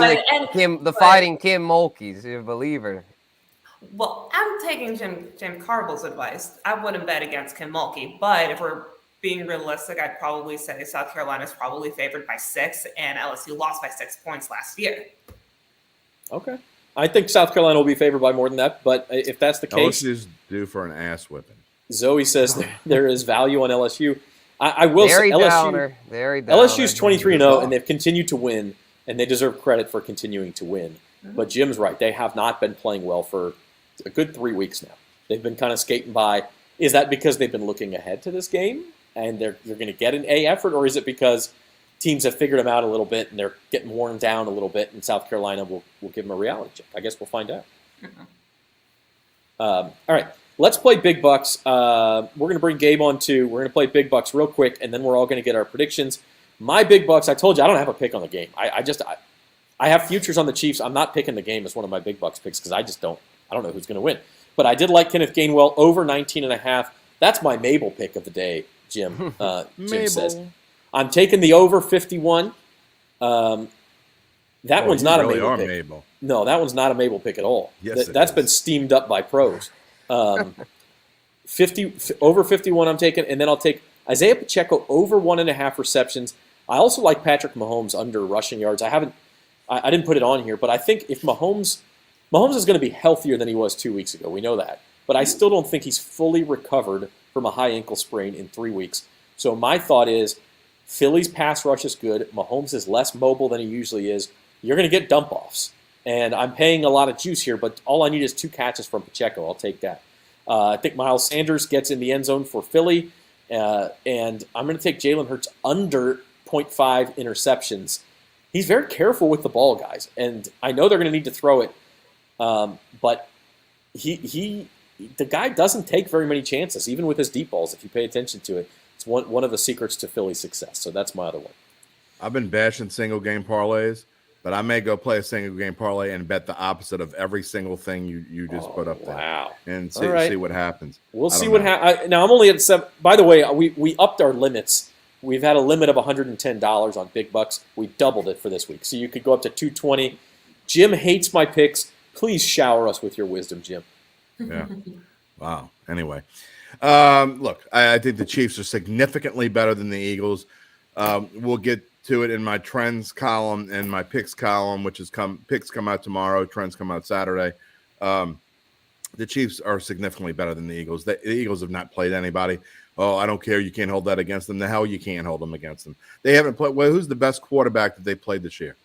Speaker 3: the fighting Kim Mulkeys. You're a believer.
Speaker 5: Well, I'm taking Jim Carball's advice. I wouldn't bet against Kim Mulkey, but if we're being realistic, I'd probably say South Carolina's probably favored by 6, and LSU lost by 6 points last year.
Speaker 1: Okay. I think South Carolina will be favored by more than that, but if that's the case...
Speaker 2: LSU's due for an ass whipping.
Speaker 1: Zoe says there is value on LSU. I will say LSU's 23-0, and they've continued to win, and they deserve credit for continuing to win. Mm-hmm. But Jim's right. They have not been playing well for a good 3 weeks now. They've been kind of skating by. Is that because they've been looking ahead to this game, and they're going to get an A effort, or is it because teams have figured them out a little bit, and they're getting worn down a little bit, and South Carolina will give them a reality check? I guess we'll find out. Mm-hmm. All right. Let's play Big Bucks. We're going to bring Gabe on too. We're going to play Big Bucks real quick, and then we're all going to get our predictions. My Big Bucks, I told you I don't have a pick on the game. I have futures on the Chiefs. I'm not picking the game as one of my Big Bucks picks because I don't know who's going to win. But I did like Kenneth Gainwell over 19.5. That's my Mabel pick of the day, Jim. Jim says. I'm taking the over 51. That one's not a Mabel pick. Mabel. No, that one's not a Mabel pick at all.
Speaker 2: Yes,
Speaker 1: that's been steamed up by pros. 50 over 51 I'm taking, and then I'll take Isaiah Pacheco over 1.5 receptions. I also like Patrick Mahomes under rushing yards. I didn't put it on here, but I think if Mahomes is going to be healthier than he was 2 weeks ago. We know that. But I still don't think he's fully recovered from a high ankle sprain in 3 weeks. So my thought is Philly's pass rush is good. Mahomes is less mobile than he usually is. You're going to get dump-offs. And I'm paying a lot of juice here, but all I need is 2 catches from Pacheco. I'll take that. I think Miles Sanders gets in the end zone for Philly. And I'm going to take Jalen Hurts under 0.5 interceptions. He's very careful with the ball, guys. And I know they're going to need to throw it. But the guy doesn't take very many chances, even with his deep balls, if you pay attention to it. It's one of the secrets to Philly's success. So that's my other one.
Speaker 2: I've been bashing single-game parlays. But I may go play a single game parlay and bet the opposite of every single thing you just put up there.
Speaker 1: Wow.
Speaker 2: And see what happens.
Speaker 1: We'll see what happens. Now, I'm only at 7. By the way, we upped our limits. We've had a limit of $110 on Big Bucks. We doubled it for this week. So you could go up to $220. Jim hates my picks. Please shower us with your wisdom, Jim.
Speaker 2: Yeah. Wow. Anyway. Look, I think the Chiefs are significantly better than the Eagles. We'll get to it in my trends column and my picks column, which is picks come out tomorrow, trends come out Saturday. The Chiefs are significantly better than the Eagles. The Eagles have not played anybody. Oh, I don't care. You can't hold that against them. The hell you can't hold them against them. They haven't played. Well, who's the best quarterback that they played this year?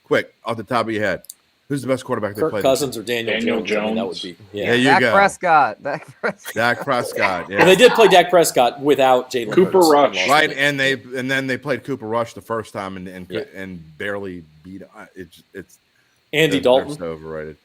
Speaker 2: Quick, off the top of your head. Who's the best quarterback they
Speaker 1: Kirk
Speaker 2: played
Speaker 1: Cousins
Speaker 2: this
Speaker 1: or Daniel Jones? I mean, that would be, yeah.
Speaker 2: There you
Speaker 3: Dak
Speaker 2: go.
Speaker 3: Prescott.
Speaker 2: Dak Prescott. Yeah.
Speaker 1: Well, they did play Dak Prescott without Jalen
Speaker 4: Cooper
Speaker 1: Hurts.
Speaker 4: Rush.
Speaker 2: Right, and then they played Cooper Rush the first time and barely beat. It's
Speaker 1: Andy Dalton.
Speaker 2: so overrated.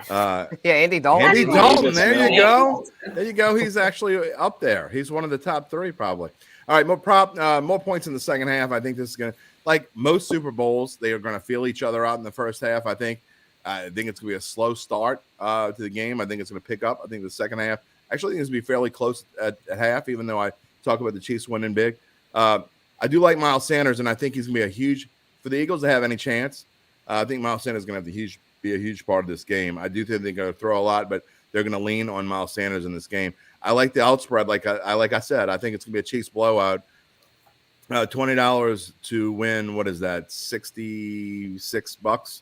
Speaker 3: Yeah, Andy Dalton.
Speaker 2: Andy Dalton. There you
Speaker 5: Andy
Speaker 2: go.
Speaker 5: Dalton.
Speaker 2: There you go. He's actually up there. He's one of the top 3 probably. All right, more points in the second half. I think this is going to, like most Super Bowls, they are going to feel each other out in the first half. I think it's going to be a slow start to the game. I think it's going to pick up. I think the second half actually think it's going to be fairly close at half, even though I talk about the Chiefs winning big. I do like Miles Sanders, and I think he's going to be a huge for the Eagles to have any chance. I think Miles Sanders is going to have be a huge part of this game. I do think they're going to throw a lot, but they're going to lean on Miles Sanders in this game. I like the outspread. Like I said, I think it's going to be a Chiefs blowout. $20 to win. What is that? $66.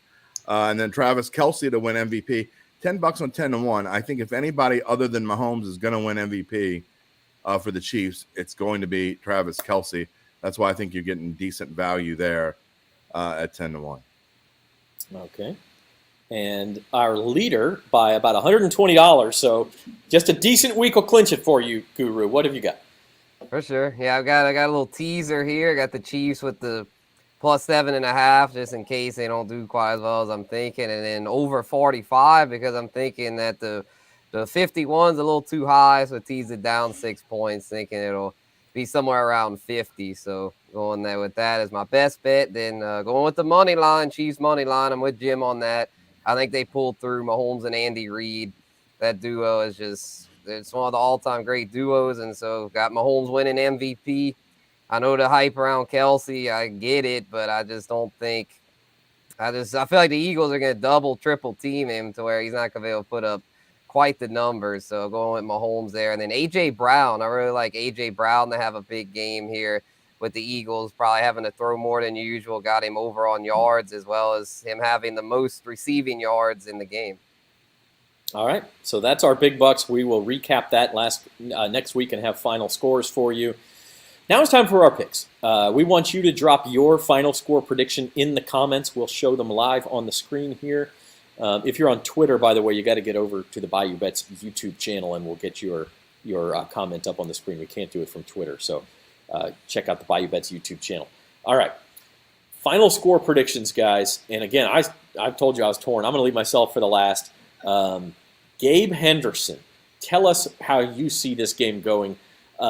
Speaker 2: And then Travis Kelce to win MVP. $10 on 10-1. I think if anybody other than Mahomes is going to win MVP for the Chiefs, it's going to be Travis Kelce. That's why I think you're getting decent value there at 10-1.
Speaker 1: Okay. And our leader by about $120. So just a decent week will clinch it for you, Guru. What have you got?
Speaker 3: For sure. Yeah, I got a little teaser here. I got the Chiefs with the +7.5, just in case they don't do quite as well as I'm thinking. And then over 45 because I'm thinking that the 51's a little too high, so tease it down 6 points, thinking it'll be somewhere around 50. So going there with that is my best bet. Then going with the money line, Chiefs money line. I'm with Jim on that. I think they pulled through Mahomes and Andy Reid. That duo is just, it's one of the all-time great duos. And so got Mahomes winning MVP. I know the hype around Kelce. I get it, but I just don't think I feel like the Eagles are going to double, triple team him to where he's not going to be able to put up quite the numbers. So going with Mahomes there. And then A.J. Brown. I really like A.J. Brown to have a big game here with the Eagles, probably having to throw more than usual. Got him over on yards as well as him having the most receiving yards in the game.
Speaker 1: All right, so that's our big bucks. We will recap that next week and have final scores for you. Now it's time for our picks. We want you to drop your final score prediction in the comments. We'll show them live on the screen here. If you're on Twitter, by the way, you got to get over to the Bayou Bets YouTube channel, and we'll get your comment up on the screen. We can't do it from Twitter, so check out the Bayou Bets YouTube channel. All right, final score predictions, guys. And again, I've told you I was torn. I'm going to leave myself for the last. Gabe Henderson, tell us how you see this game going.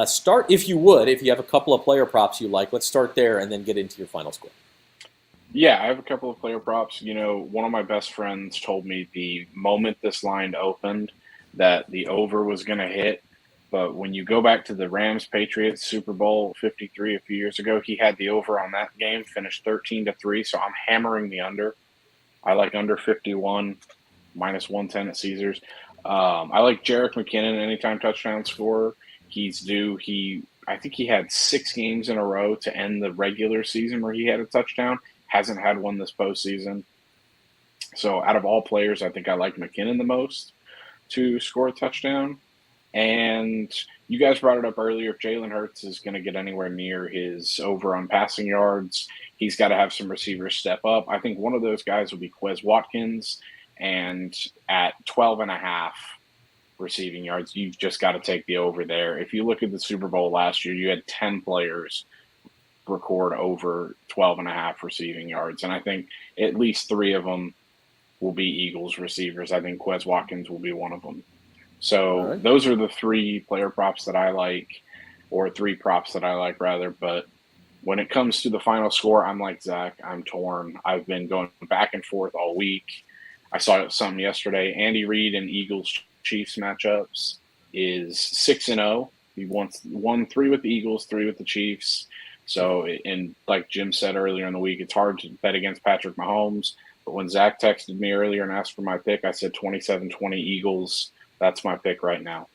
Speaker 1: Start, if you would, if you have a couple of player props you like. Let's start there and then get into your final score.
Speaker 4: Yeah, I have a couple of player props. You know, one of my best friends told me the moment this line opened that the over was going to hit. But when you go back to the Rams-Patriots Super Bowl 53 a few years ago, he had the over on that game, finished 13-3. So I'm hammering the under. I like under 51, -110 at Caesars. I like Jerick McKinnon, anytime touchdown scorer. He's due. I think he had 6 games in a row to end the regular season where he had a touchdown. Hasn't had one this postseason. So out of all players, I think I like McKinnon the most to score a touchdown. And you guys brought it up earlier. If Jalen Hurts is going to get anywhere near his over on passing yards, he's got to have some receivers step up. I think one of those guys will be Quez Watkins. And at 12.5 receiving yards, you've just got to take the over there. If you look at the Super Bowl last year, you had 10 players record over 12.5 receiving yards. And I think at least 3 of them will be Eagles receivers. I think Quez Watkins will be one of them. So those are the 3 player props that I like, or 3 props that I like rather. But when it comes to the final score, I'm like Zach, I'm torn. I've been going back and forth all week. I saw something yesterday. Andy Reid and Eagles-Chiefs matchups is 6-0. He won 3 with the Eagles, 3 with the Chiefs. So, and like Jim said earlier in the week, it's hard to bet against Patrick Mahomes. But when Zach texted me earlier and asked for my pick, I said 27-20 Eagles. That's my pick right now.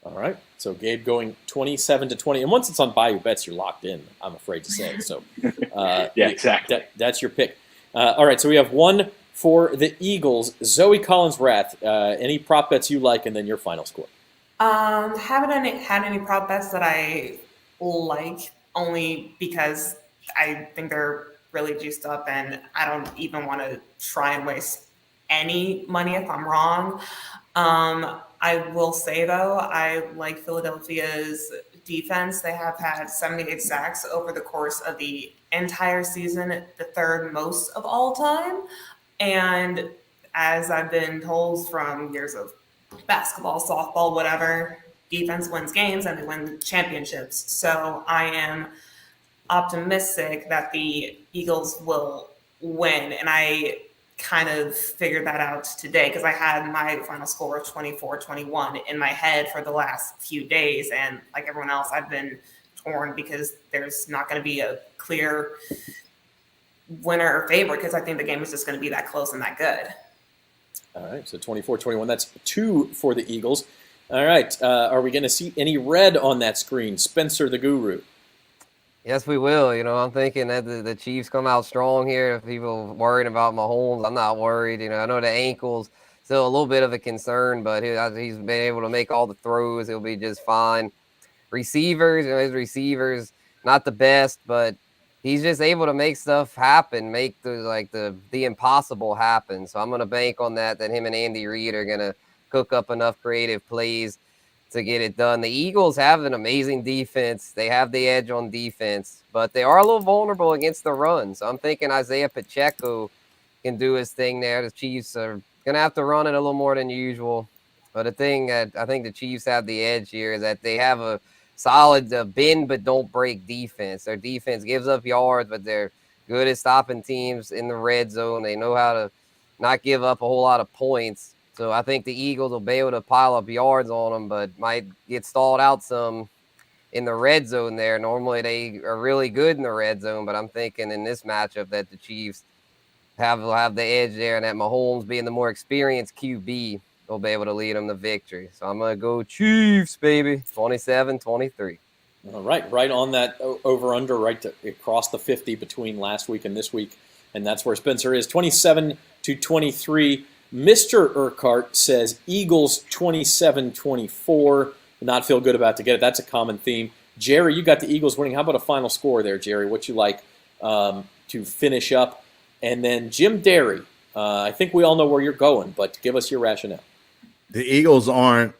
Speaker 1: All right. So Gabe going 27-20, and once it's on Bayou Bets, you're locked in. I'm afraid to say. So,
Speaker 4: yeah, exactly.
Speaker 1: That's your pick. All right. So we have one for the Eagles. Zoe Collins-Rath. Any prop bets you like, and then your final score.
Speaker 5: Haven't had any prop bets that I like, only because I think they're really juiced up, and I don't even want to try and waste any money if I'm wrong. I will say, though, I like Philadelphia's defense. They have had 78 sacks over the course of the entire season, the third most of all time. And as I've been told from years of basketball, softball, whatever, defense wins games and they win championships. So I am optimistic that the Eagles will win. And I kind of figured that out today because I had my final score of 24-21 in my head for the last few days. And like everyone else, I've been torn because there's not going to be a clear winner or favorite because I think the game is just going to be that close and that good.
Speaker 1: All right, so 24-21. That's 2 for the Eagles. All right, are we going to see any red on that screen? Spencer the Guru.
Speaker 3: Yes, we will. I'm thinking that the Chiefs come out strong here. If people worried about Mahomes, I'm not worried. I know the ankle's still a little bit of a concern, but he's been able to make all the throws. He'll be just fine. Receivers, his receivers, not the best, but he's just able to make stuff happen, make the impossible happen. So I'm going to bank on that him and Andy Reid are going to cook up enough creative plays to get it done. The Eagles have an amazing defense. They have the edge on defense, but they are a little vulnerable against the run. So I'm thinking Isaiah Pacheco can do his thing there. The Chiefs are going to have to run it a little more than usual. But the thing that I think the Chiefs have the edge here is that they have a solid bend but don't break defense. Their defense gives up yards, but they're good at stopping teams in the red zone. They know how to not give up a whole lot of points. So I think the Eagles will be able to pile up yards on them, but might get stalled out some in the red zone there. Normally they are really good in the red zone, but I'm thinking in this matchup that the Chiefs will have the edge there, and that Mahomes, being the more experienced QB, will be able to lead them to victory. So I'm going to go Chiefs, baby, 27-23.
Speaker 1: All right on that over-under, right across the 50 between last week and this week, and that's where Spencer is, 27-23. Mr. Urquhart says Eagles 27-24. Not feel good about to get it. That's a common theme. Jerry, you got the Eagles winning. How about a final score there, Jerry? What you like to finish up? And then Jim Derry. I think we all know where you're going, but give us your rationale.
Speaker 2: The Eagles aren't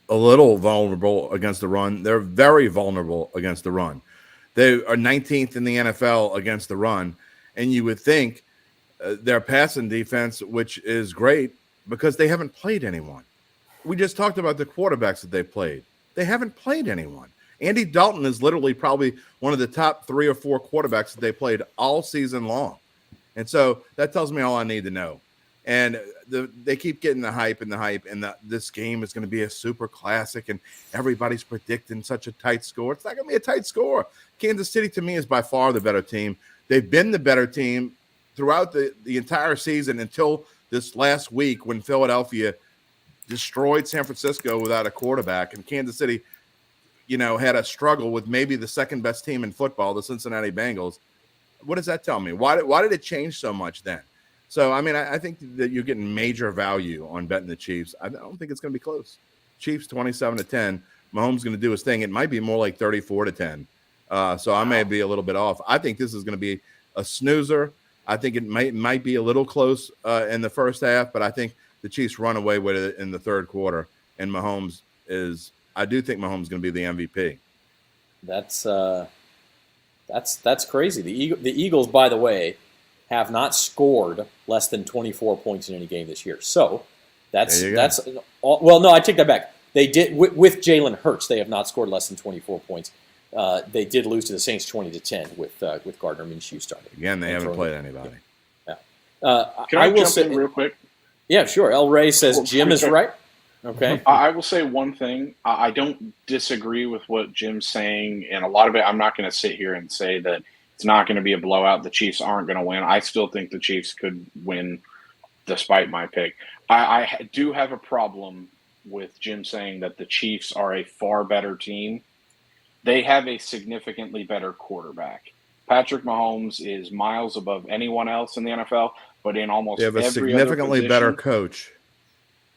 Speaker 2: a little vulnerable against the run. They're very vulnerable against the run. They are 19th in the NFL against the run, and you would think their passing defense, which is great, because they haven't played anyone. We just talked about the quarterbacks that they played. They haven't played anyone. Andy Dalton is literally probably one of the top 3 or 4 quarterbacks that they played all season long. And so that tells me all I need to know. And they keep getting the hype, and this game is going to be a super classic, and everybody's predicting such a tight score. It's not going to be a tight score. Kansas City, to me, is by far the better team. They've been the better team throughout the entire season until this last week when Philadelphia destroyed San Francisco without a quarterback, and Kansas City, had a struggle with maybe the second best team in football, the Cincinnati Bengals. What does that tell me? Why did it change so much then? So, I think that you're getting major value on betting the Chiefs. I don't think it's going to be close. Chiefs 27-10. Mahomes going to do his thing. It might be more like 34-10. So I may be a little bit off. I think this is going to be a snoozer. I think it might be a little close in the first half, but I think the Chiefs run away with it in the third quarter. And I do think Mahomes is going to be the MVP.
Speaker 1: That's crazy. The Eagles, by the way, have not scored less than 24 points in any game this year. So well, no, I take that back. They did with Jalen Hurts. They have not scored less than 24 points. They did lose to the Saints 20-10 with Gardner Minshew starting.
Speaker 2: Again, they haven't played anybody.
Speaker 1: Yeah.
Speaker 4: Can I jump in real quick?
Speaker 1: Yeah, sure. El Rey says Jim is right. Okay.
Speaker 4: I will say one thing. I don't disagree with what Jim's saying, and a lot of it, I'm not going to sit here and say that it's not going to be a blowout. The Chiefs aren't going to win. I still think the Chiefs could win despite my pick. I do have a problem with Jim saying that the Chiefs are a far better team. They have a significantly better quarterback. Patrick Mahomes is miles above anyone else in the NFL, but in almost
Speaker 2: They have a
Speaker 4: every other
Speaker 2: significantly
Speaker 4: position,
Speaker 2: better coach.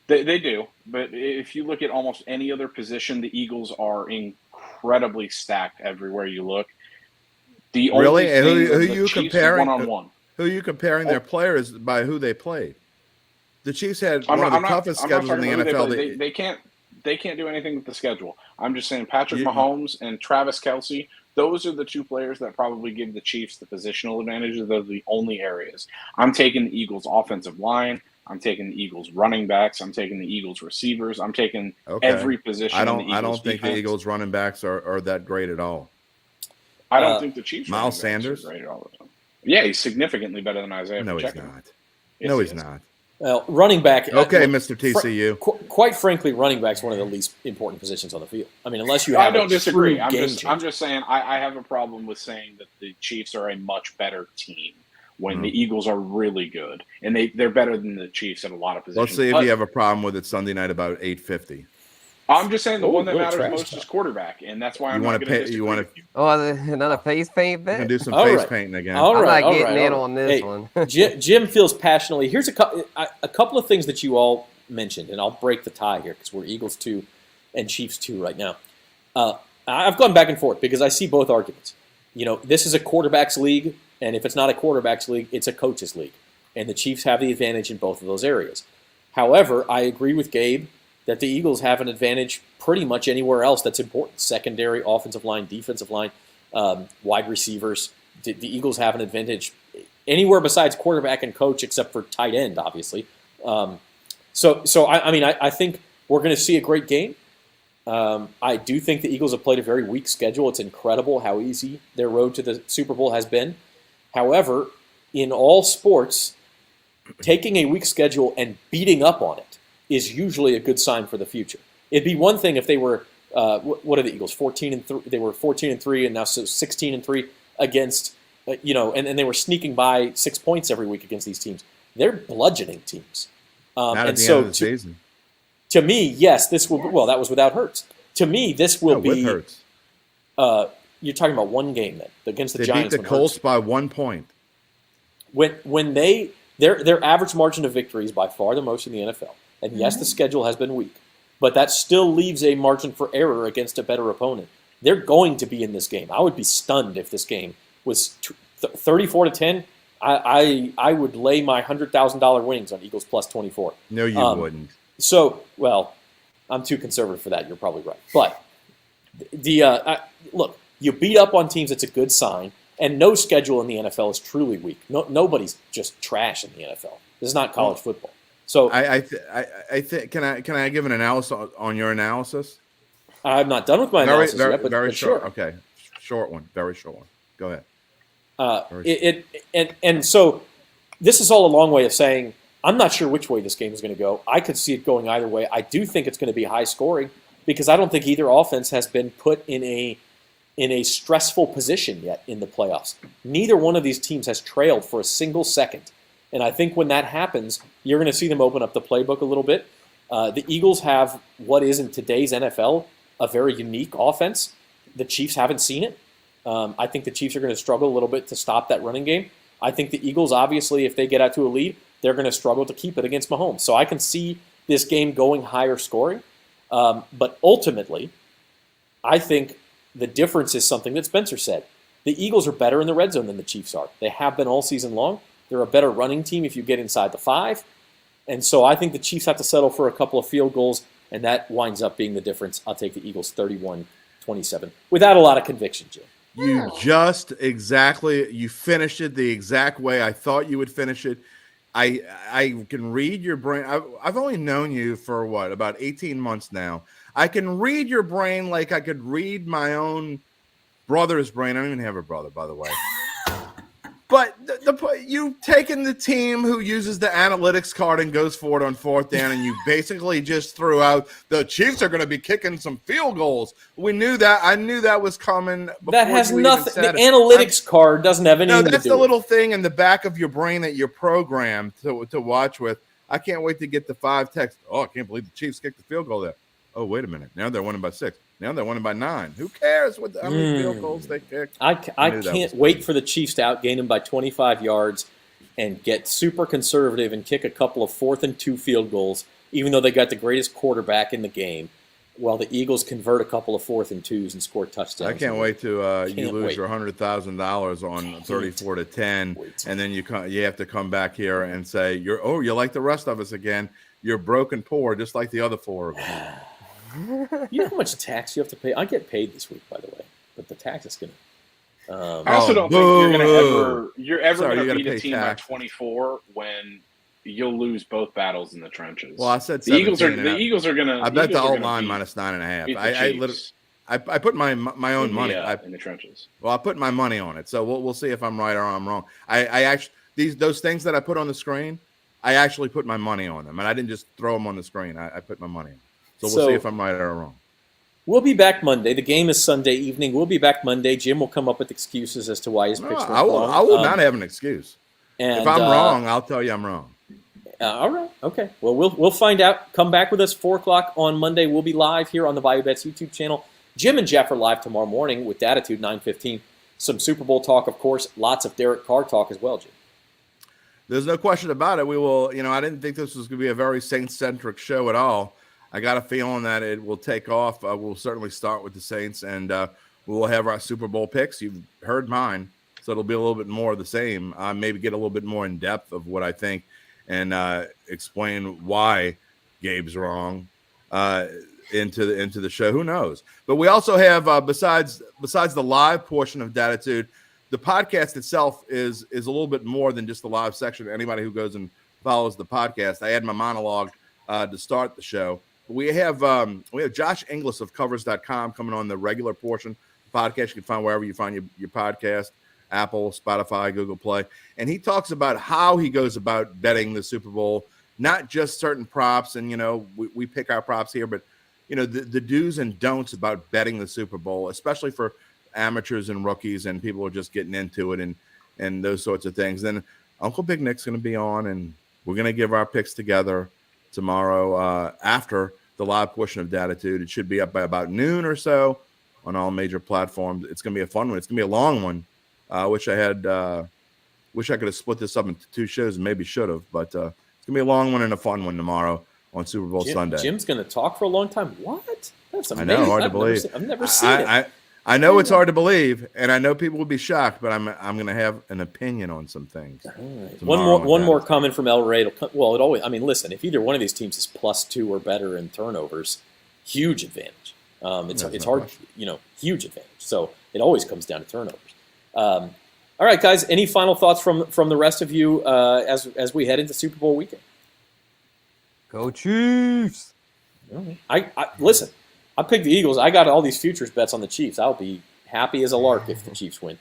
Speaker 4: They do. But if you look at almost any other position, the Eagles are incredibly stacked everywhere you look. The
Speaker 2: Really?
Speaker 4: only
Speaker 2: Who
Speaker 4: thing
Speaker 2: you
Speaker 4: the Chiefs
Speaker 2: comparing?
Speaker 4: one-on-one.
Speaker 2: Who are you comparing their players by who they played? The Chiefs had
Speaker 4: I'm
Speaker 2: one
Speaker 4: not,
Speaker 2: of the toughest schedules in the NFL.
Speaker 4: They can't do anything with the schedule. I'm just saying Patrick
Speaker 2: You-
Speaker 4: Mahomes and Travis Kelce, those are the two players that probably give the Chiefs the positional advantages. Those are the only areas. I'm taking the Eagles' offensive line. I'm taking the Eagles' running backs. I'm taking the Eagles' receivers. I'm taking every position in the Eagles'
Speaker 2: I don't think
Speaker 4: defense.
Speaker 2: the Eagles' running backs are that great at all.
Speaker 4: I don't think the Chiefs'
Speaker 2: Miles
Speaker 4: running backs
Speaker 2: Sanders
Speaker 4: are great at all the time. Yeah, he's significantly better than Isaiah
Speaker 2: No,
Speaker 4: Pacheco.
Speaker 2: he's not.
Speaker 4: Yes,
Speaker 2: No,
Speaker 4: he
Speaker 2: he's
Speaker 4: is.
Speaker 2: not.
Speaker 1: Well, running back.
Speaker 2: Okay, Mr. TCU.
Speaker 1: Quite frankly, running back's one of the least important positions on the field. I mean, unless you
Speaker 4: I
Speaker 1: have
Speaker 4: don't disagree.
Speaker 1: true
Speaker 4: I'm
Speaker 1: game
Speaker 4: just
Speaker 1: changer.
Speaker 4: saying I have a problem with saying that the Chiefs are a much better team when the Eagles are really good, and they're better than the Chiefs at a lot of positions.
Speaker 2: Let's see if
Speaker 4: But
Speaker 2: you have a problem with it Sunday night about 8:50.
Speaker 4: I'm just saying the one that
Speaker 1: little
Speaker 4: matters
Speaker 1: trash
Speaker 4: most
Speaker 1: talk.
Speaker 4: is quarterback, and that's why
Speaker 2: You
Speaker 4: I'm
Speaker 2: wanna
Speaker 4: not going to
Speaker 2: pay-
Speaker 4: disagree
Speaker 2: you wanna-
Speaker 4: with you.
Speaker 3: Oh, another face paint
Speaker 2: You
Speaker 3: bet?
Speaker 2: can do some
Speaker 1: All
Speaker 2: face
Speaker 1: right.
Speaker 2: painting again.
Speaker 1: All
Speaker 3: I'm
Speaker 1: right,
Speaker 3: not
Speaker 1: all
Speaker 3: getting
Speaker 1: right,
Speaker 3: in
Speaker 1: all
Speaker 3: on
Speaker 1: right.
Speaker 3: this
Speaker 1: Hey,
Speaker 3: one.
Speaker 1: Jim feels passionately. Here's a couple of things that you all mentioned, and I'll break the tie here because we're Eagles 2 and Chiefs 2 right now. I've gone back and forth because I see both arguments. You know, this is a quarterback's league, and if it's not a quarterback's league, it's a coach's league. And the Chiefs have the advantage in both of those areas. However, I agree with Gabe that the Eagles have an advantage pretty much anywhere else that's important. Secondary, offensive line, defensive line, wide receivers. The Eagles have an advantage anywhere besides quarterback and coach except for tight end, obviously. So I think we're going to see a great game. I do think the Eagles have played a very weak schedule. It's incredible how easy their road to the Super Bowl has been. However, in all sports, taking a weak schedule and beating up on it is usually a good sign for the future. It'd be one thing if they were, what are the Eagles, 14-3? They were 14-3 and now 16-3 against, and they were sneaking by 6 points every week against these teams. They're bludgeoning teams.
Speaker 2: Not at the end of the season.
Speaker 1: To me, yes, this will be, well, that was without Hurts. To me, this will be.
Speaker 2: With Hurts.
Speaker 1: You're talking about one game then against the
Speaker 2: They
Speaker 1: Giants.
Speaker 2: beat the Colts by 1 point.
Speaker 1: When their average margin of victory is by far the most in the NFL. And yes, the schedule has been weak, but that still leaves a margin for error against a better opponent. They're going to be in this game. I would be stunned if this game was 34-10. I would lay my $100,000 winnings on Eagles plus 24.
Speaker 2: No, you wouldn't.
Speaker 1: So, well, I'm too conservative for that. You're probably right. But look, you beat up on teams. It's a good sign. And no schedule in the NFL is truly weak. Nobody's just trash in the NFL. This is not college football. So
Speaker 2: I think can I give an analysis on your analysis?
Speaker 1: I'm not done with my analysis yet, but
Speaker 2: very short.
Speaker 1: sure.
Speaker 2: Okay, short one, very short one. Go ahead.
Speaker 1: And so this is all a long way of saying I'm not sure which way this game is going to go. I could see it going either way. I do think it's going to be high scoring because I don't think either offense has been put in a stressful position yet in the playoffs. Neither one of these teams has trailed for a single second. And I think when that happens, you're going to see them open up the playbook a little bit. The Eagles have what is in today's NFL a very unique offense. The Chiefs haven't seen it. I think the Chiefs are going to struggle a little bit to stop that running game. I think the Eagles, obviously, if they get out to a lead, they're going to struggle to keep it against Mahomes. So I can see this game going higher scoring. But ultimately, I think the difference is something that Spencer said. The Eagles are better in the red zone than the Chiefs are. They have been all season long. They're a better running team if you get inside the 5. And so I think the Chiefs have to settle for a couple of field goals, and that winds up being the difference. I'll take the Eagles 31-27 without a lot of conviction, Jim.
Speaker 2: You finished it the exact way I thought you would finish it. I can read your brain. I've only known you for about 18 months now. I can read your brain like I could read my own brother's brain. I don't even have a brother, by the way. But you've taken the team who uses the analytics card and goes for it on 4th down, and you basically just threw out the Chiefs are going to be kicking some field goals. We knew that. I knew that was coming.
Speaker 1: That has nothing. The analytics card doesn't have anything to do.
Speaker 2: No, that's the little thing in the back of your brain that you're programmed to watch with. I can't wait to get the 5 texts. Oh, I can't believe the Chiefs kicked the field goal there. Oh, wait a minute. Now they're winning by 6. Now they're winning by 9. Who cares how many field goals they kicked?
Speaker 1: I can't wait for the Chiefs to outgain them by 25 yards and get super conservative and kick a couple of 4th and 2 field goals, even though they got the greatest quarterback in the game, while the Eagles convert a couple of 4th and 2s and score touchdowns.
Speaker 2: I can't wait to you lose your $100,000 on 34-10, and then you have to come back here and say you're like the rest of us again. You're broke and poor, just like the other 4 of us.
Speaker 1: You know how much tax you have to pay? I get paid this week, by the way, but the tax is going to.
Speaker 4: I also don't think you're ever going to beat a team by 24 when you'll lose both battles in the trenches.
Speaker 2: Well, I said
Speaker 4: the Eagles are going to.
Speaker 2: I bet the whole line minus 9.5. I put my own money
Speaker 4: in the trenches.
Speaker 2: Well, I put my money on it, so we'll see if I'm right or I'm wrong. I actually those things that I put on the screen, I actually put my money on them, and I didn't just throw them on the screen. I put my money on. So we'll see if I'm right or wrong.
Speaker 1: We'll be back Monday. The game is Sunday evening. We'll be back Monday. Jim will come up with excuses as to why his picks were wrong.
Speaker 2: I will not have an excuse. If I'm wrong, I'll tell you I'm wrong.
Speaker 1: All right. Okay. Well, we'll find out. Come back with us 4:00 on Monday. We'll be live here on the Bayou Bets YouTube channel. Jim and Jeff are live tomorrow morning with Attitude 9:15. Some Super Bowl talk, of course. Lots of Derek Carr talk as well, Jim.
Speaker 2: There's no question about it. We will. I didn't think this was going to be a very Saints-centric show at all. I got a feeling that it will take off. We'll certainly start with the Saints, and we will have our Super Bowl picks. You've heard mine, so it'll be a little bit more of the same. Maybe get a little bit more in depth of what I think and explain why Gabe's wrong into the show. Who knows? But we also have besides the live portion of Datitude, the podcast itself is a little bit more than just the live section. Anybody who goes and follows the podcast, I had my monologue to start the show. We have Josh Inglis of Covers.com coming on the regular portion of the podcast. You can find wherever you find your podcast, Apple, Spotify, Google Play. And he talks about how he goes about betting the Super Bowl, not just certain props. And, we pick our props here, but, the do's and don'ts about betting the Super Bowl, especially for amateurs and rookies and people who are just getting into it and those sorts of things. Then Uncle Big Nick's going to be on, and we're going to give our picks together tomorrow after the live portion of Datitude. It should be up by about noon or so on all major platforms. It's going to be a fun one. It's going to be a long one. Wish I could have split this up into 2 shows, and maybe should have, but it's going to be a long one and a fun one tomorrow on Super Bowl Sunday.
Speaker 1: Jim's going to talk for a long time. What? That's amazing.
Speaker 2: I know, hard to believe.
Speaker 1: I've never seen it.
Speaker 2: I know it's hard to believe, and I know people will be shocked, but I'm going to have an opinion on some things.
Speaker 1: Right. One more comment from El Rey. Well, it always. I mean, listen. If either one of these teams is +2 or better in turnovers, huge advantage. It's hard, huge advantage. So it always comes down to turnovers. All right, guys. Any final thoughts from the rest of you as we head into Super Bowl weekend?
Speaker 3: Go Chiefs!
Speaker 1: I listen. I picked the Eagles. I got all these futures bets on the Chiefs. I'll be happy as a lark if the Chiefs win.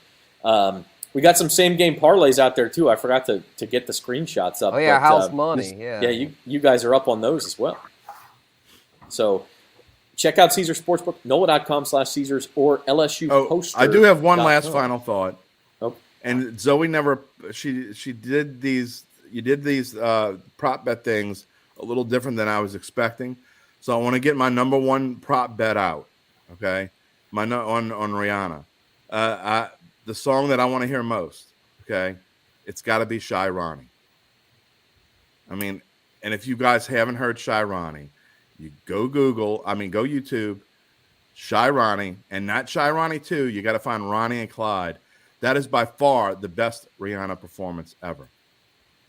Speaker 1: We got some same game parlays out there too. I forgot to get the screenshots up.
Speaker 3: Oh yeah, house money. Yeah,
Speaker 1: you guys are up on those as well. So check out Caesars Sportsbook, NOLA.com/Caesars or LSU Poster.
Speaker 2: I do have one last final thought. Oh. And Zoe she did these. You did these prop bet things a little different than I was expecting. So I want to get my number one prop bet out, okay? On Rihanna. The song that I want to hear most, okay? It's got to be Shy Ronnie. I mean, and if you guys haven't heard Shy Ronnie, you go YouTube, Shy Ronnie, and not Shy Ronnie 2. You got to find Ronnie and Clyde. That is by far the best Rihanna performance ever.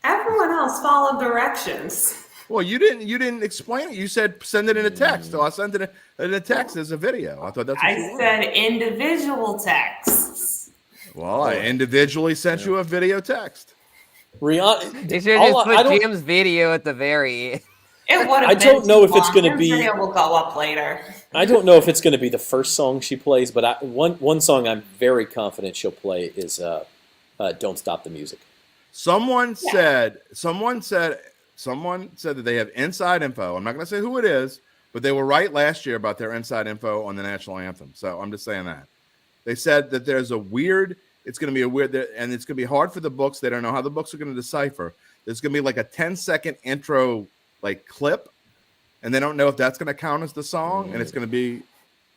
Speaker 5: Everyone else followed directions.
Speaker 2: Well, you didn't explain it. You said send it in a text. So I sent it in a text as a video. I thought that's what
Speaker 5: I said individual texts.
Speaker 2: Well, I individually sent you a video text.
Speaker 1: Rihanna,
Speaker 3: you should just put Jim's video at the very end.
Speaker 5: It would have
Speaker 1: I don't know if it's going to be.
Speaker 5: Video will go up later.
Speaker 1: I don't know if it's going to be the first song she plays, but one song I'm very confident she'll play is "Don't Stop the Music." Someone said
Speaker 2: that they have inside info. I'm not going to say who it is, but they were right last year about their inside info on the national anthem. So I'm just saying that. They said that it's going to be a weird, and it's going to be hard for the books. They don't know how the books are going to decipher. there's going to be like a 10-second intro like clip, and they don't know if that's going to count as the song, and it's going to be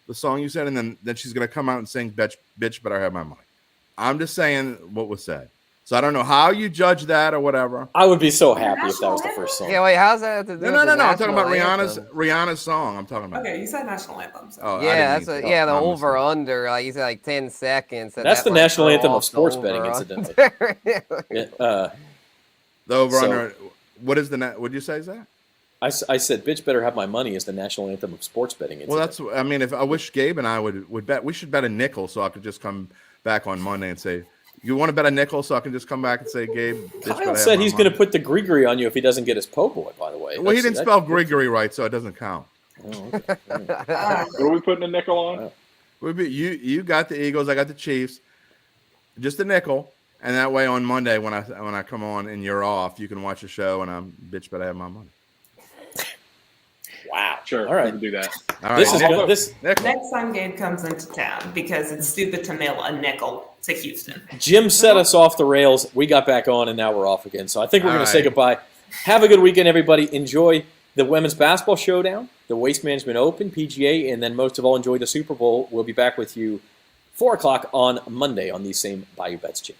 Speaker 2: the song you said, and then she's going to come out and sing bitch better have my money. I'm just saying what was said. So I don't know how you judge that or whatever.
Speaker 1: I would be so happy if that was the first song.
Speaker 3: Yeah, wait, how's that have to do
Speaker 2: No.
Speaker 3: with the
Speaker 2: I'm talking about
Speaker 3: national anthem?
Speaker 2: Rihanna's song. I'm talking about.
Speaker 5: Okay, you said national anthem. So.
Speaker 2: Oh,
Speaker 3: Yeah,
Speaker 2: the
Speaker 3: the over under. Like you said, like 10 seconds.
Speaker 1: That's the
Speaker 3: might
Speaker 1: national
Speaker 3: throw
Speaker 1: anthem of
Speaker 3: off the
Speaker 1: sports betting,
Speaker 3: over-under.
Speaker 1: incidentally.
Speaker 2: The over under. What is the net? What did you say, Zach?
Speaker 1: I said, "Bitch, better have my money" is the national anthem of sports betting.
Speaker 2: Well, that's. I mean, if I wish Gabe and I would bet, we should bet a nickel so I could just come back on Monday and say, "You want to bet a nickel?" So I can just come back and say, "Gabe, bitch,
Speaker 1: Kyle said he's going to put the Grigri on you if he doesn't get his po' boy. By the way,
Speaker 2: Well, he didn't spell Grigory right, so it doesn't count.
Speaker 1: Oh, okay.
Speaker 4: What are we putting a nickel on?
Speaker 2: You got the Eagles, I got the Chiefs, just a nickel, and that way on Monday when I come on and you're off, you can watch the show and I'm bitch, but I have my money.
Speaker 1: Wow.
Speaker 4: Sure.
Speaker 1: All right.
Speaker 4: We can do that.
Speaker 2: All right,
Speaker 1: This is good. This
Speaker 2: nickel.
Speaker 5: Next time Gabe comes into town, because it's stupid to mail a nickel to Houston.
Speaker 1: Jim set us off the rails. We got back on, and now we're off again. So I think we're going to say
Speaker 2: All right.
Speaker 1: goodbye. Have a good weekend, everybody. Enjoy the Women's Basketball Showdown, the Waste Management Open, PGA, and then most of all, enjoy the Super Bowl. We'll be back with you 4 o'clock on Monday on these same Bayou Bets channel.